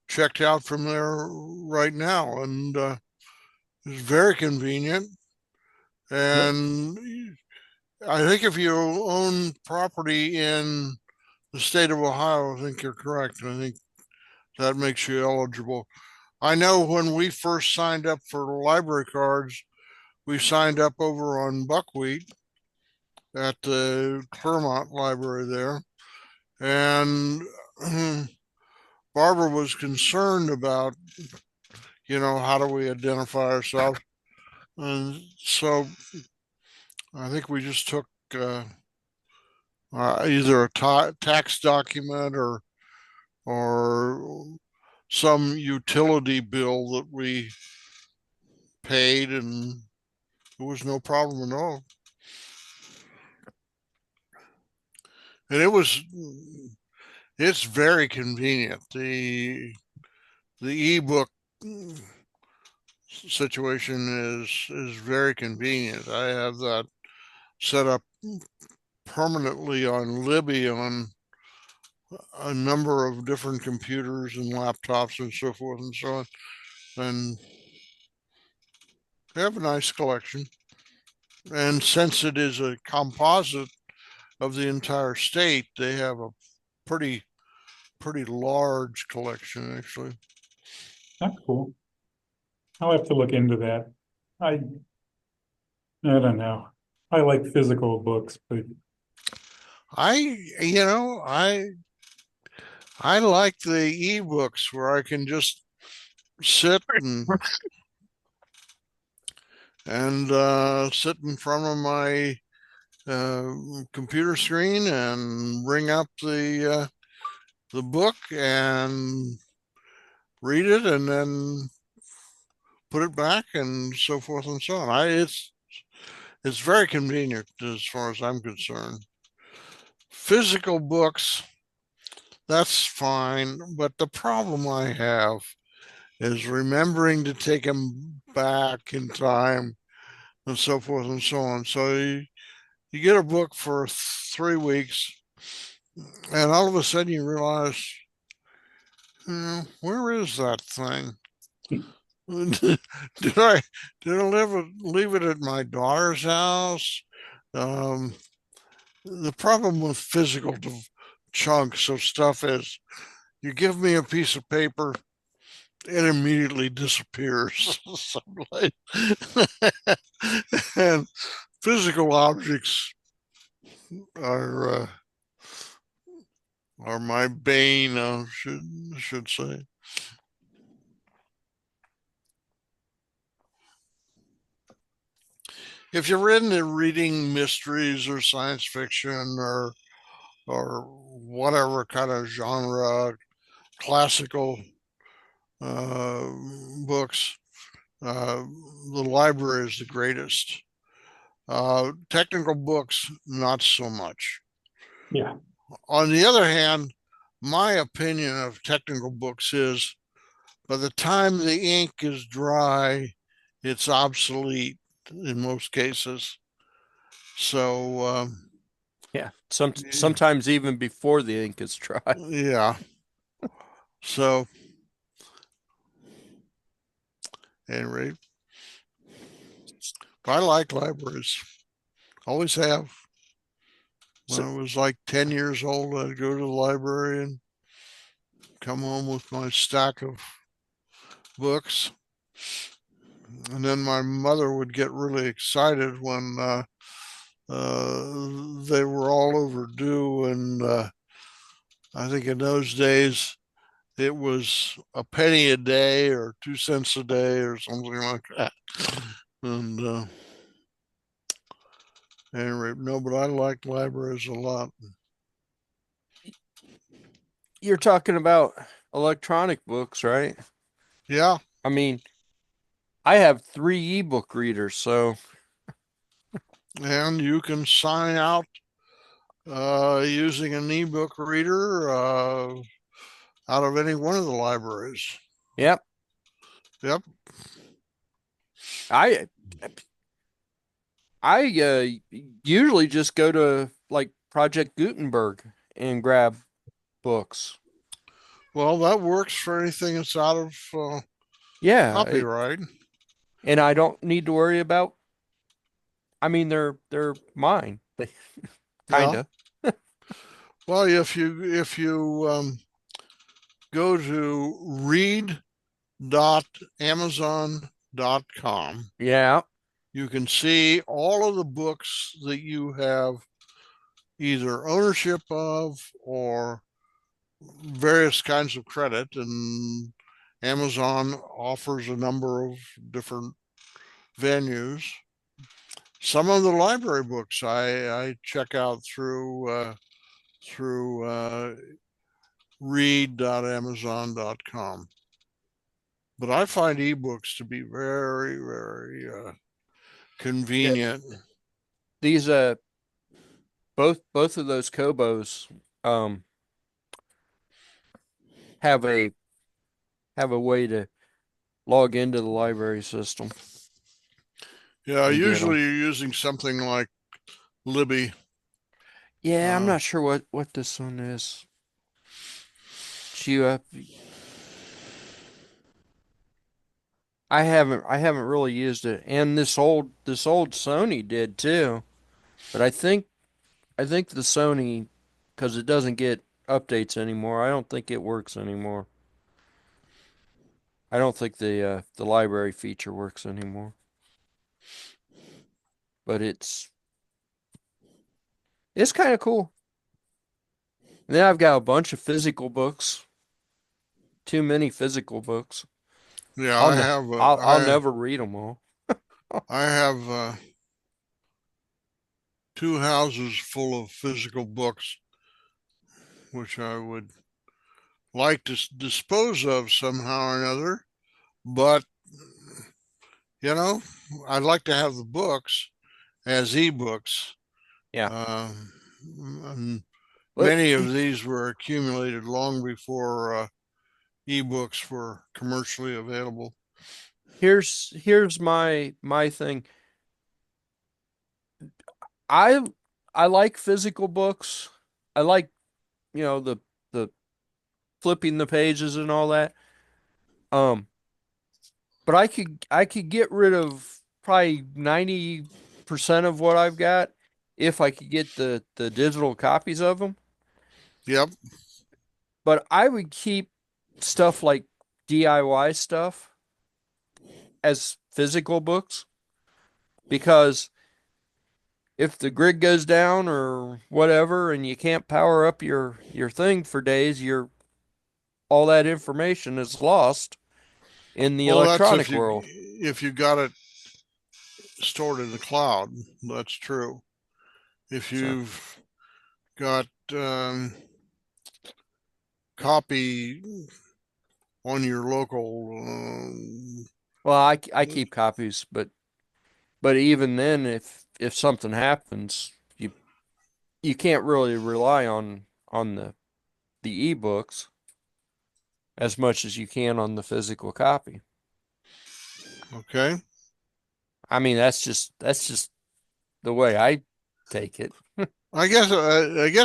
checked out from there right now, and it's very convenient. And I think if you own property in the state of Ohio, I think you're correct. I think that makes you eligible. I know when we first signed up for library cards, we signed up over on Buckwheat at the Claremont Library there. And Barbara was concerned about, how do we identify ourselves? And so I think we just took either a tax document or some utility bill that we paid, and it was no problem at all. And it's very convenient. The ebook situation is very convenient. I have that set up permanently on Libby on a number of different computers and laptops and so forth and so on. And they have a nice collection. And since it is a composite of the entire state, they have a pretty large collection, actually. That's cool. I'll have to look into that. I don't know. I like physical books, but I like the ebooks where I can just sit and sit in front of my computer screen and bring up the book and read it and then put it back and so forth and so on. It's very convenient as far as I'm concerned. physical books, that's fine. But the problem I have is remembering to take them back in time and so forth and so on. So you get a book for 3 weeks, and all of a sudden you realize, where is that thing? did I leave it at my daughter's house? Um, the problem with physical chunks of stuff is you give me a piece of paper, it immediately disappears. And physical objects are my bane, should say. If you're into reading mysteries or science fiction or whatever kind of genre, classical uh, books, uh, the library is the greatest. Technical books, not so much. Yeah. On the other hand, my opinion of technical books is by the time the ink is dry, it's obsolete in most cases. So, Yeah. Sometimes even before the ink is dry. yeah. So, anyway, I like libraries. Always have. When I was like 10 years old, I'd go to the library and come home with my stack of books. And then my mother would get really excited when they were all overdue. And I think in those days, it was a penny a day or 2 cents a day or something like that. And anyway, no, but I like libraries a lot. You're talking about electronic books, right? Yeah. I mean, I have 3 ebook readers, so And you can sign out using an ebook reader out of any one of the libraries. yep. Yep. I usually just go to like Project Gutenberg and grab books. Well, that works for anything that's out of Yeah, copyright. and I don't need to worry about. I mean, they're mine, Yeah. kinda. Well, if you go to read.amazon.com, Yeah, you can see all of the books that you have either ownership of or various kinds of credit, and Amazon offers a number of different venues. Some of the library books I check out through read.amazon.com. But I find ebooks to be very, very yeah. convenient. These both of those Kobos um have a way to log into the library system Yeah, and get them. usually you're using something like Libby. Yeah, I'm not sure what this one is. Chew. I haven't really used it, and this old Sony did too. But I think the Sony, because it doesn't get updates anymore, I don't think it works anymore. I don't think the library feature works anymore. But it's kind of cool. And then I've got a bunch of physical books. Too many physical books. Yeah, I'll I ne have I'll never read them all. I have 2 houses full of physical books, which I would like to dispose of somehow or another. But you know, I'd like to have the books as ebooks. Yeah. And But many of these were accumulated long before ebooks were commercially available. here's my thing. I I like physical books. I like, the flipping the pages and all that. Um, but I could get rid of probably 90% of what I've got if I could get the digital copies of them. Yep. But I would keep stuff like DIY stuff as physical books because if the grid goes down or whatever and you can't power up your thing for days, all that information is lost in the Well, that's electronic world. if you got it stored in the cloud. That's true. If So, you've got copy on your local, well, I keep copies, but even then, if something happens, you can't really rely on the ebooks as much as you can on the physical copy. okay. I mean, that's just the way I take it. I guess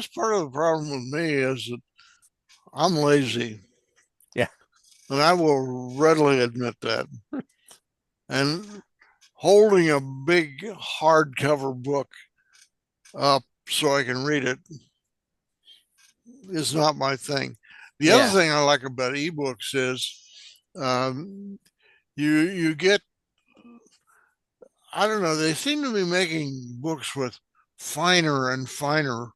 part of the problem with me is that I'm lazy, Yeah. and I will readily admit that. And holding a big hardcover book up so I can read it is not my thing. The other Yeah. thing I like about ebooks is um, you get, I don't know, they seem to be making books with finer and finer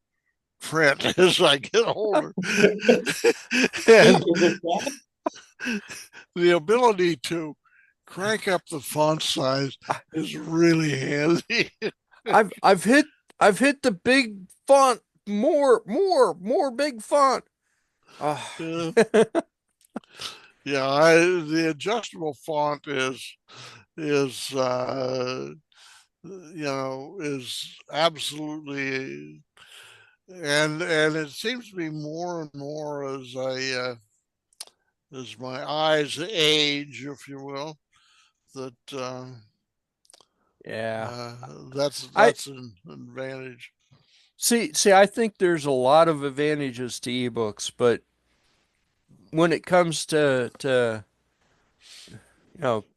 print as I get older. And the ability to crank up the font size is really handy. I've I've hit I've hit the big font, more big font. Ah. Yeah, the adjustable font is is absolutely, and it seems to be more and more as my eyes age, if you will, that Yeah. uh, that's I that's an advantage. see, I think there's a lot of advantages to ebooks, but when it comes to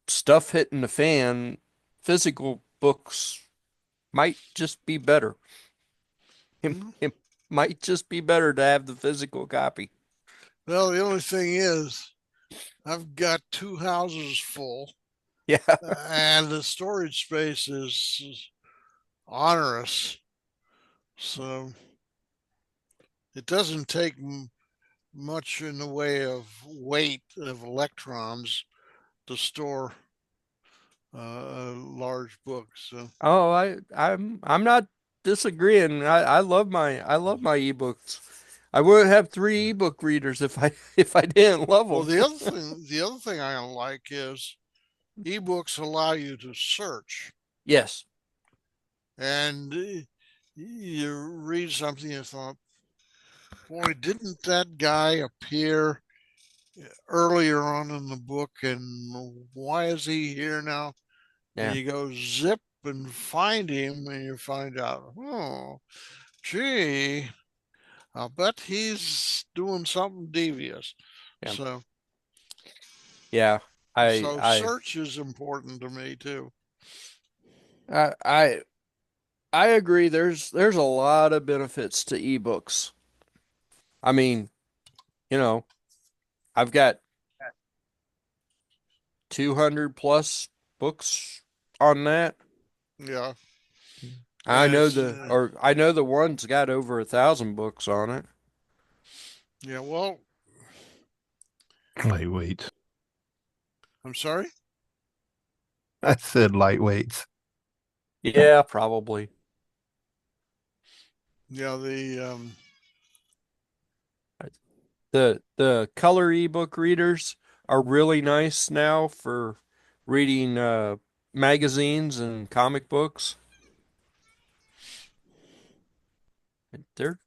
stuff hitting the fan, physical books might just be better. It might just be better to have the physical copy. Well, the only thing is, I've got two houses full, Yeah. and the storage space is onerous. So it doesn't take much in the way of weight of electrons to store a large book. So, Oh, I'm not disagreeing. I love my ebooks. I wouldn't have three ebook readers if I if I didn't love well, them. the other thing I like is ebooks allow you to search, Yes. and you read something and thought, boy, didn't that guy appear earlier on in the book, and why is he here now? And Yeah. you go zip and find him, and you find out, oh, gee, I'll bet he's doing something devious. Yeah. So, Yeah. I so I search is important to me too. I I I agree. There's a lot of benefits to ebooks. I mean, you know, I've got 200 plus books on that. Yeah, I and know it's the one's got over 1,000 books on it. yeah. Well, Lightweights. I'm sorry. I said lightweights. Yeah, probably. Yeah, The color ebook readers are really nice now for reading magazines and comic books. They're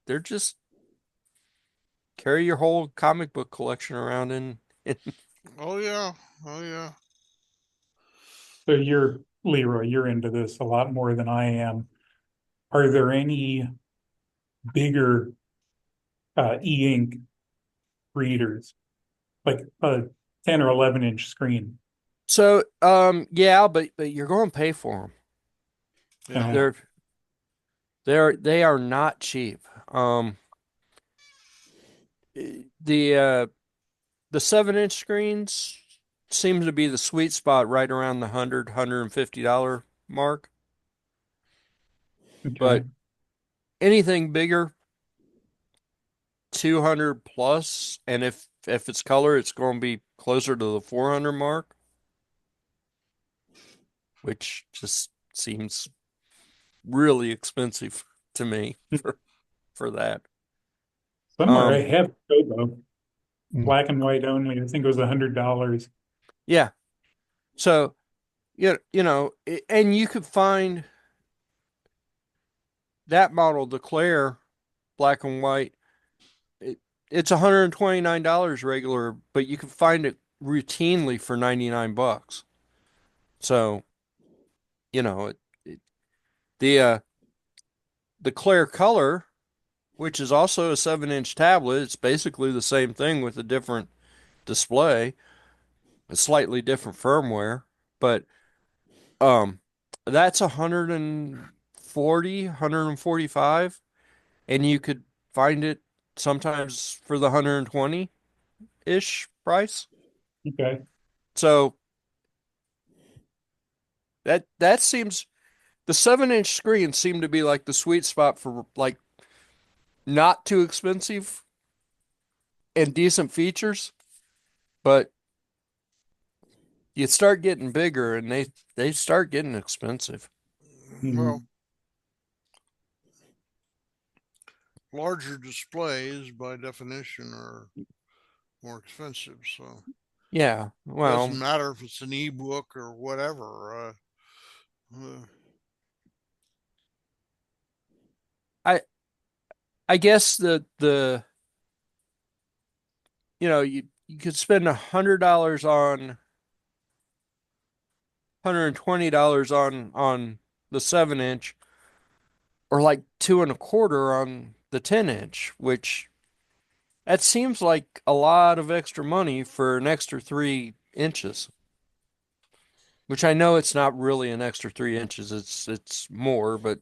they're just carry your whole comic book collection around in Oh yeah. Oh yeah. So Leroy, you're into this a lot more than I am. Are there any bigger e-ink readers, like a 10 or 11-inch screen? So yeah, but you're going to pay for them. Yeah. They are not cheap. Um the 7-inch screens seem to be the sweet spot right around the $150 mark. Okay. But anything bigger, 200 plus, and if it's color, it's going to be closer to the 400 mark, which just seems really expensive to me for that. Somewhere I Um, have Kobo, Mm. black and white only. I think it was $100. yeah. So, and you could find that model, the Claire black and white. It, it's $129 regular, but you can find it routinely for 99 bucks. So, you know, the the Claire Color, which is also a 7-inch tablet, it's basically the same thing with a different display, a slightly different firmware, but um that's 140, 145, and you could find it sometimes for the 120-ish price. Okay. So that seems the 7-inch screens seem to be like the sweet spot for like not too expensive and decent features, but you start getting bigger and they start getting expensive. Well, Mhm. larger displays by definition are more expensive. So Yeah, it doesn't well, matter if it's an ebook or whatever. I I guess you could spend $100 on $120 on the 7-inch, or like two and a quarter on the 10-inch, which that seems like a lot of extra money for an extra 3 inches. Which I know it's not really an extra 3 inches, it's more, but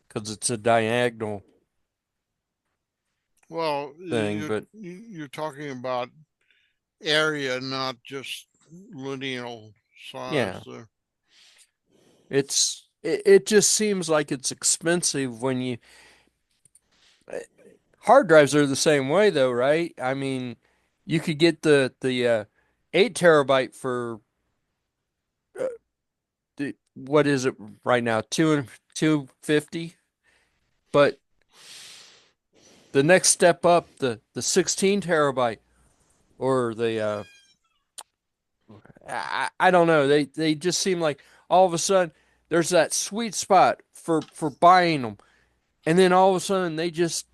because it's a diagonal Well, thing. But you're talking about area, not just lineal size. yeah, it just seems like it's expensive when you hard drives are the same way though, right? I mean, you could get the 8 terabyte for uh, what is it right now? 250, but the next step up, the 16 terabyte or the I don't know. They just seem like all of a sudden there's that sweet spot for buying them, and then all of a sudden they just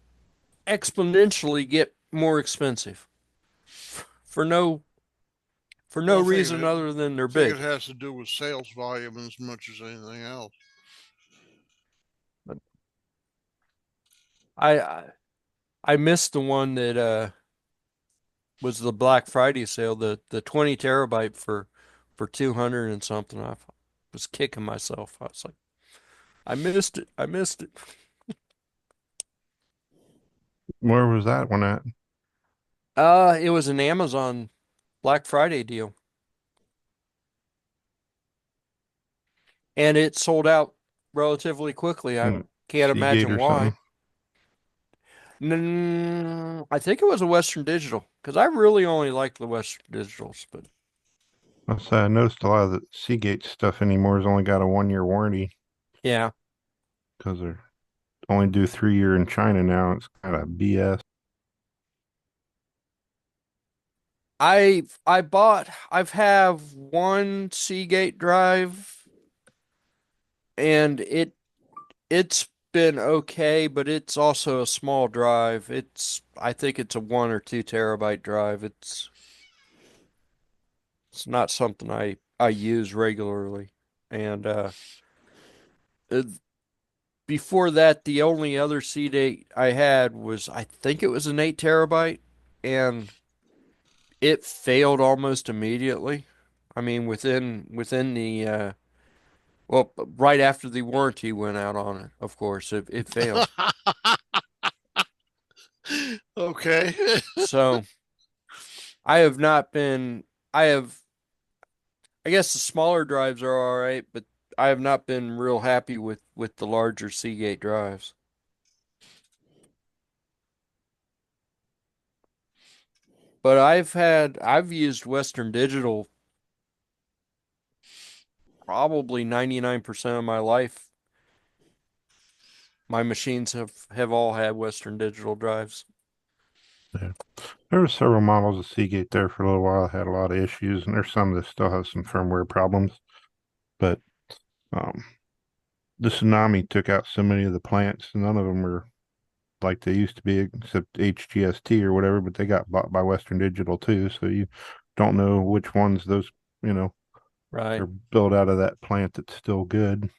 exponentially get more expensive for no for no Well, reason other than they're I think it big. has to do with sales volume as much as anything else. But I I missed the one that was the Black Friday sale, the 20 terabyte for 200 and something. I was kicking myself. I was like, I missed it. I missed it. Where was that one at? It was an Amazon Black Friday deal, and it sold out relatively quickly. I Hmm. can't Seagate imagine or why. something? I think it was a Western Digital because I really only like the Western Digitals, but I noticed a lot of the Seagate stuff anymore has only got a 1 year warranty yeah, because they're only do 3 year in China now. It's kind of BS. I've have one Seagate drive, and it's been okay, but it's also a small drive. I think it's a 1 or 2 terabyte drive. It's not something I use regularly. And uh, before that, the only other CD I had was, I think it was an 8 terabyte, and it failed almost immediately. I mean, within the well, right after the warranty went out on it, of course, it failed. Okay. So I have not been. I have. I guess the smaller drives are all right, but I have not been real happy with the larger Seagate drives. But I've used Western Digital probably 99% of my life. My machines have all had Western Digital drives. Yeah. There were several models of Seagate there for a little while, had a lot of issues, and there's some that still have some firmware problems. But um, the tsunami took out so many of the plants, and none of them were like they used to be, except HGST or whatever, but they got bought by Western Digital too. So you don't know which ones those, you know, Right. are built out of that plant that's still good.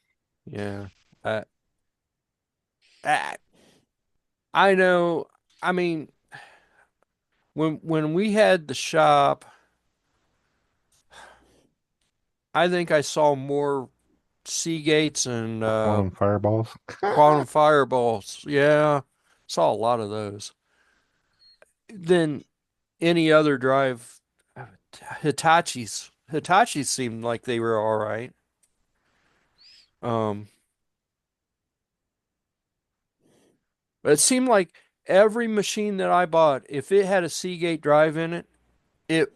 Yeah. I I, I know. I mean, when we had the shop, I think I saw more Seagates and Quantum fireballs. Quantum Fireballs. Yeah, saw a lot of those. Than any other drive. Hitachis seemed like they were all right. Um, but it seemed like every machine that I bought, if it had a Seagate drive in it, it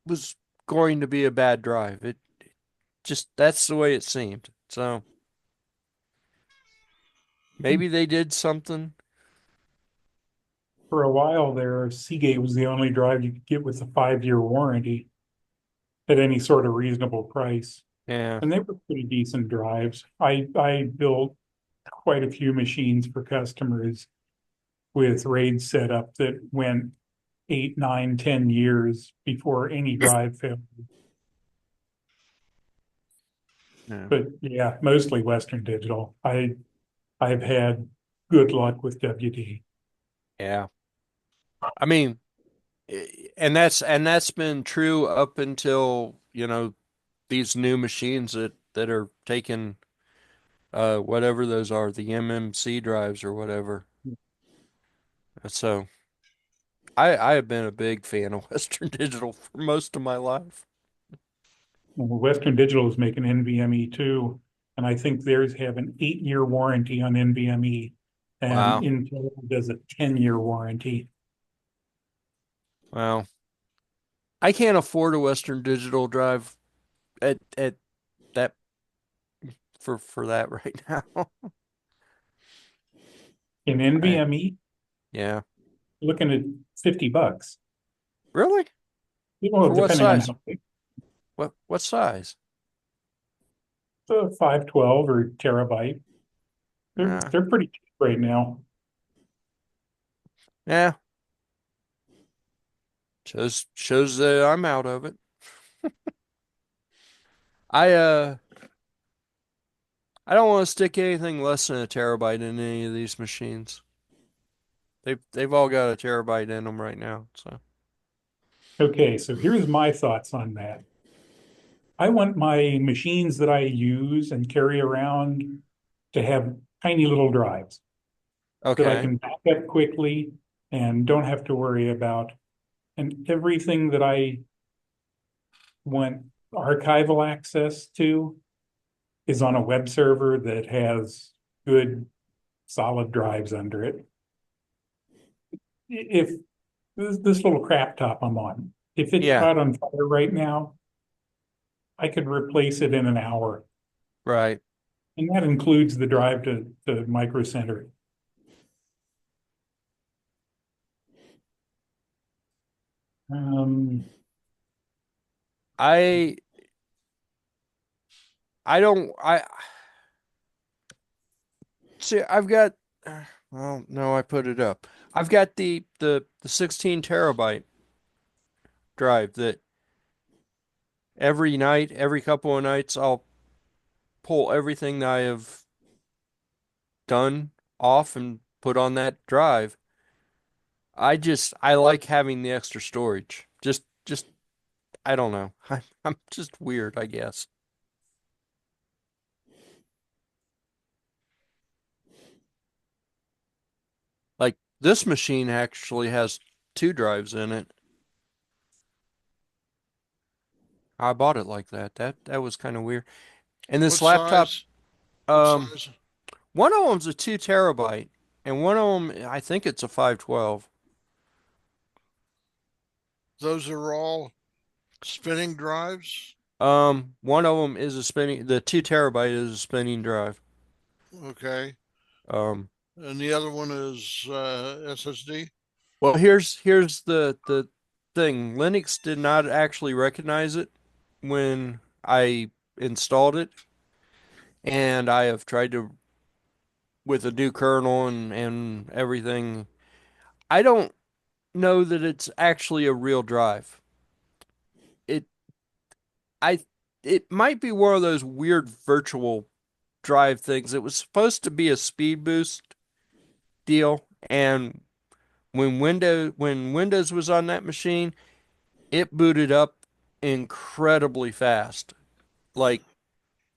was going to be a bad drive. It just that's the way it seemed. So maybe they did something. For a while there, Seagate was the only drive you could get with a 5-year warranty at any sort of reasonable price. Yeah. And they were pretty decent drives. I built quite a few machines for customers with RAID setup that went 8, 9, 10 years before any drive failed. Yeah. But yeah, mostly Western Digital. I've had good luck with WD. Yeah. I mean, and that's been true up until, these new machines that are taking whatever those are, the MMC drives or whatever. So I have been a big fan of Western Digital for most of my life. Well, Western Digital is making NVMe too, and I think theirs have an 8-year warranty on NVMe, and Wow. Intel does a 10-year warranty. Wow. I can't afford a Western Digital drive at that for that right now. In I NVMe, yeah. looking at $50. Really? Well, For what depending on size? how big, What size? 512 or terabyte. They're Yeah. they're pretty cheap right now. Yeah. Shows that I'm out of it. I I don't want to stick anything less than a terabyte in any of these machines. They've all got a terabyte in them right now. So Okay, so here's my thoughts on that. I want my machines that I use and carry around to have tiny little drives that I okay. can back up quickly and don't have to worry about. And everything that I want archival access to is on a web server that has good solid drives under it. If this little crap top I'm on, if it Yeah. caught on fire right now, I could replace it in an hour. Right. And that includes the drive to Micro Center. Um, I I don't I See, I've got, well, no, I put it up. I've got the 16 terabyte drive that every night, every couple of nights, I'll pull everything that I have done off and put on that drive. I like having the extra storage. Just I don't know. I'm just weird, I guess. Like this machine actually has two drives in it. I bought it like that. That was kind of weird. And What this laptop, size? What um, size? one of them's a 2 terabyte, and one of them I think it's a 512. Those are all spinning drives? One of them is a spinning. The 2 terabyte is a spinning drive. Okay. Um, And the other one is SSD? well, here's the thing. Linux did not actually recognize it when I installed it, and I have tried to with a new kernel and everything. I don't know that it's actually a real drive. It I it might be one of those weird virtual drive things. It was supposed to be a speed boost deal, and when Windows was on that machine, it booted up incredibly fast. Like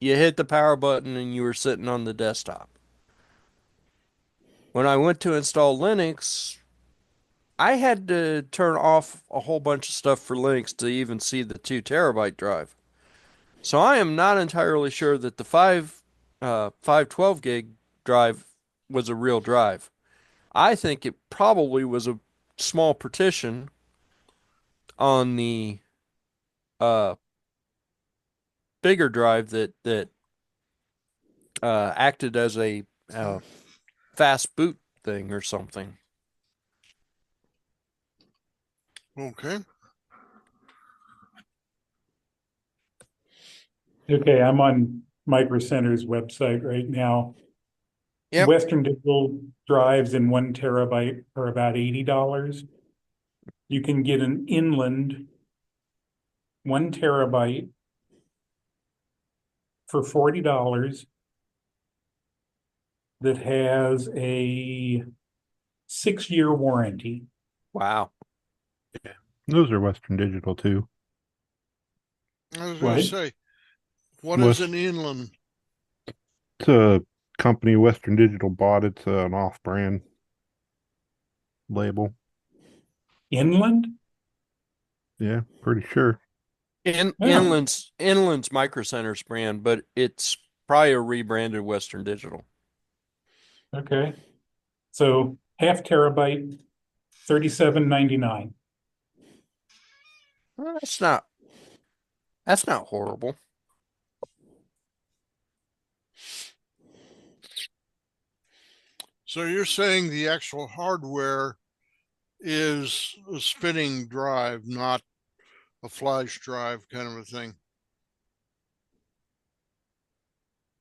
you hit the power button and you were sitting on the desktop. When I went to install Linux, I had to turn off a whole bunch of stuff for Linux to even see the 2 terabyte drive. So I am not entirely sure that the 512 gig drive was a real drive. I think it probably was a small partition on the uh bigger drive that acted as a fast boot thing or something. Okay. Okay, I'm on Micro Center's website right now. Yep. Western Digital drives in 1 terabyte are about $80. You can get an inland 1 terabyte for $40 that has a 6-year warranty. Wow. Those are Western Digital too. I was going to What? say, what is West, an inland? it's a company Western Digital bought. It's an off-brand label. Inland? Yeah, pretty sure. Oh, Inland's Micro Center's brand, but it's probably a rebranded Western Digital. okay. So 0.5 terabyte, $37.99. Well, that's not horrible. So you're saying the actual hardware is a spinning drive, not a flash drive kind of a thing.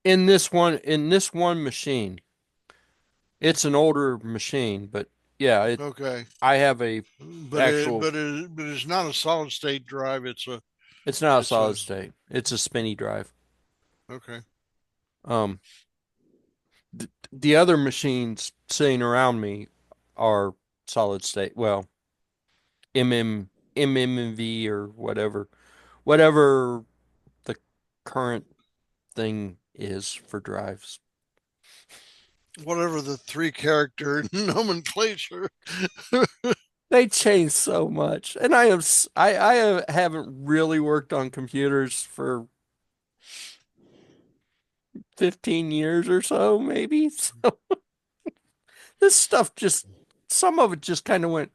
In this one machine, it's an older machine, but yeah, Okay. I have a But actual it's not a solid state drive. it's not a It's a solid state. It's a spinny drive. okay. Um the other machines sitting around me are solid state. Well, MMV or whatever the current thing is for drives. Whatever the 3 character nomenclature. They change so much, and haven't really worked on computers for 15 years or so, maybe. So this stuff just some of it just kind of went.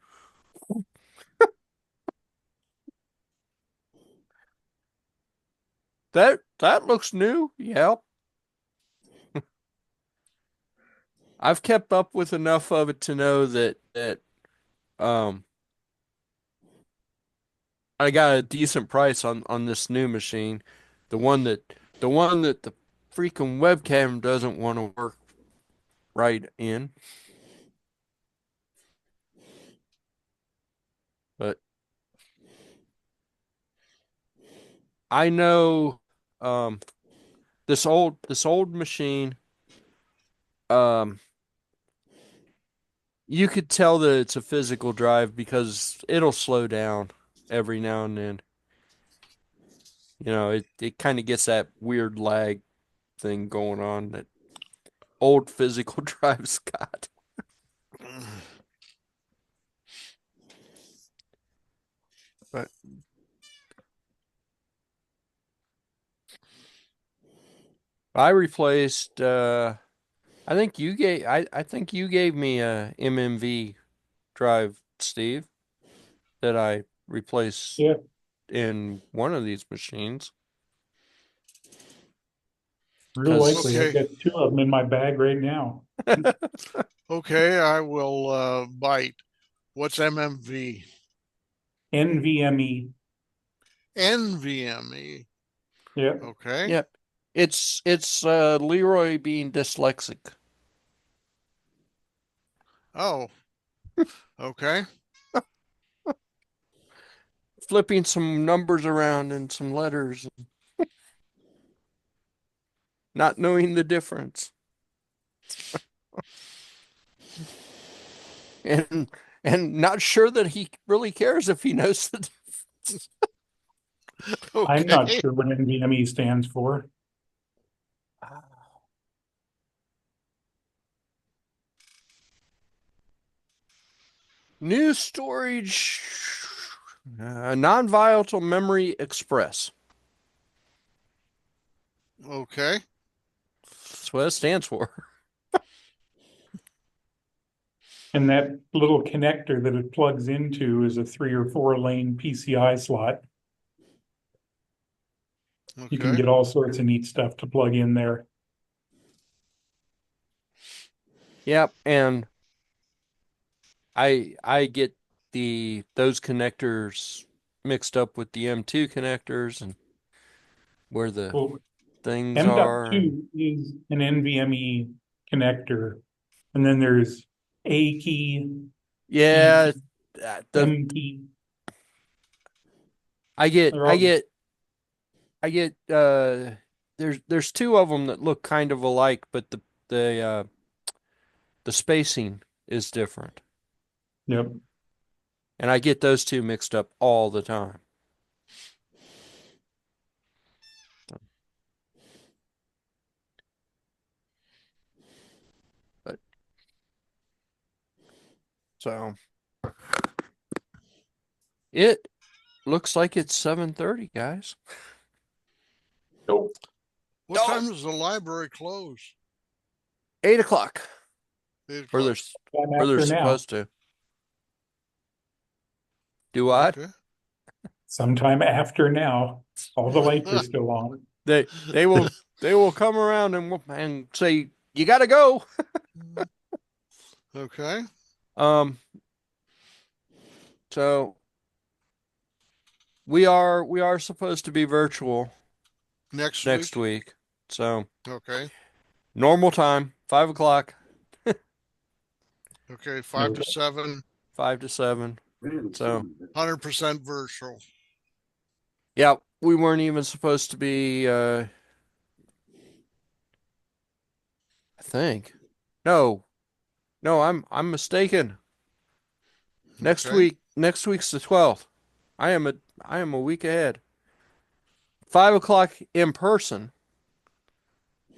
That looks new. Yep. I've kept up with enough of it to know that um I got a decent price on this new machine. The one that the freaking webcam doesn't want to work right in. But I know this old machine, you could tell that it's a physical drive because it'll slow down every now and then. You know, it kind of gets that weird lag thing going on that old physical drives got. But I replaced I think you gave me a MMV drive, Steve, that I replaced Yeah, in one of these machines. real 'Cause likely. I've Okay. got two of them in my bag right now. Okay, I will bite. What's MMV? NVMe. NVMe. Yeah. Okay. Yep. It's Leroy being dyslexic. Oh, okay. Flipping some numbers around and some letters, not knowing the difference. And and not sure that he really cares if he knows the difference. I'm not Okay. sure what NVMe stands for. New storage, non-volatile memory express. Okay. That's what it stands for. And that little connector that it plugs into is a 3 or 4 lane PCI slot. You can Okay. get all sorts of neat stuff to plug in there. Yep, and I get those connectors mixed up with the M2 connectors and where the Well, things are. And M.2 is an NVMe connector. And then there's A key, E yeah, key, the M key. I get They're I all, get I get there's two of them that look kind of alike, but the spacing is different. yep. And I get those two mixed up all the time. But so it looks like it's 7:30, guys. Nope. What Oh, time does the library close? 8 o'clock. 8 Or o'clock. they're After now, supposed to. Do what? Okay. sometime after now, all the lights are still on. They will come around and say, you gotta go. Okay. Um so we are supposed to be virtual Next next week. week. So Okay. normal time, 5 o'clock, Okay. 5 to Okay. 7, 5 to 7. So 100% virtual. yeah, we weren't even supposed to be I think. No, no, I'm mistaken. Okay. Next week's the 12th. I am a week ahead. 5 o'clock in person,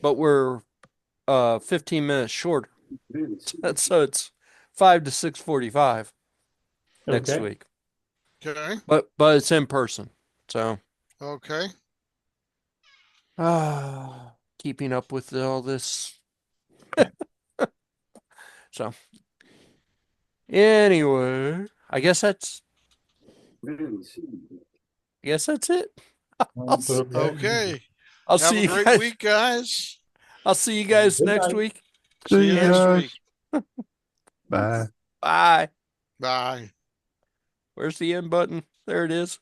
but we're 15 minutes shorter. So it's 5 to 6:45 next Okay. week. Okay. But it's in person. So Okay. keeping up with all this. So anyway, I guess that's it. I'll That's s- okay. Okay. I'll Have see a you great guys. week, guys. I'll see you guys Good next night. week. See See you you next And week. guys. Bye. bye. Bye. Where's the end button? There it is.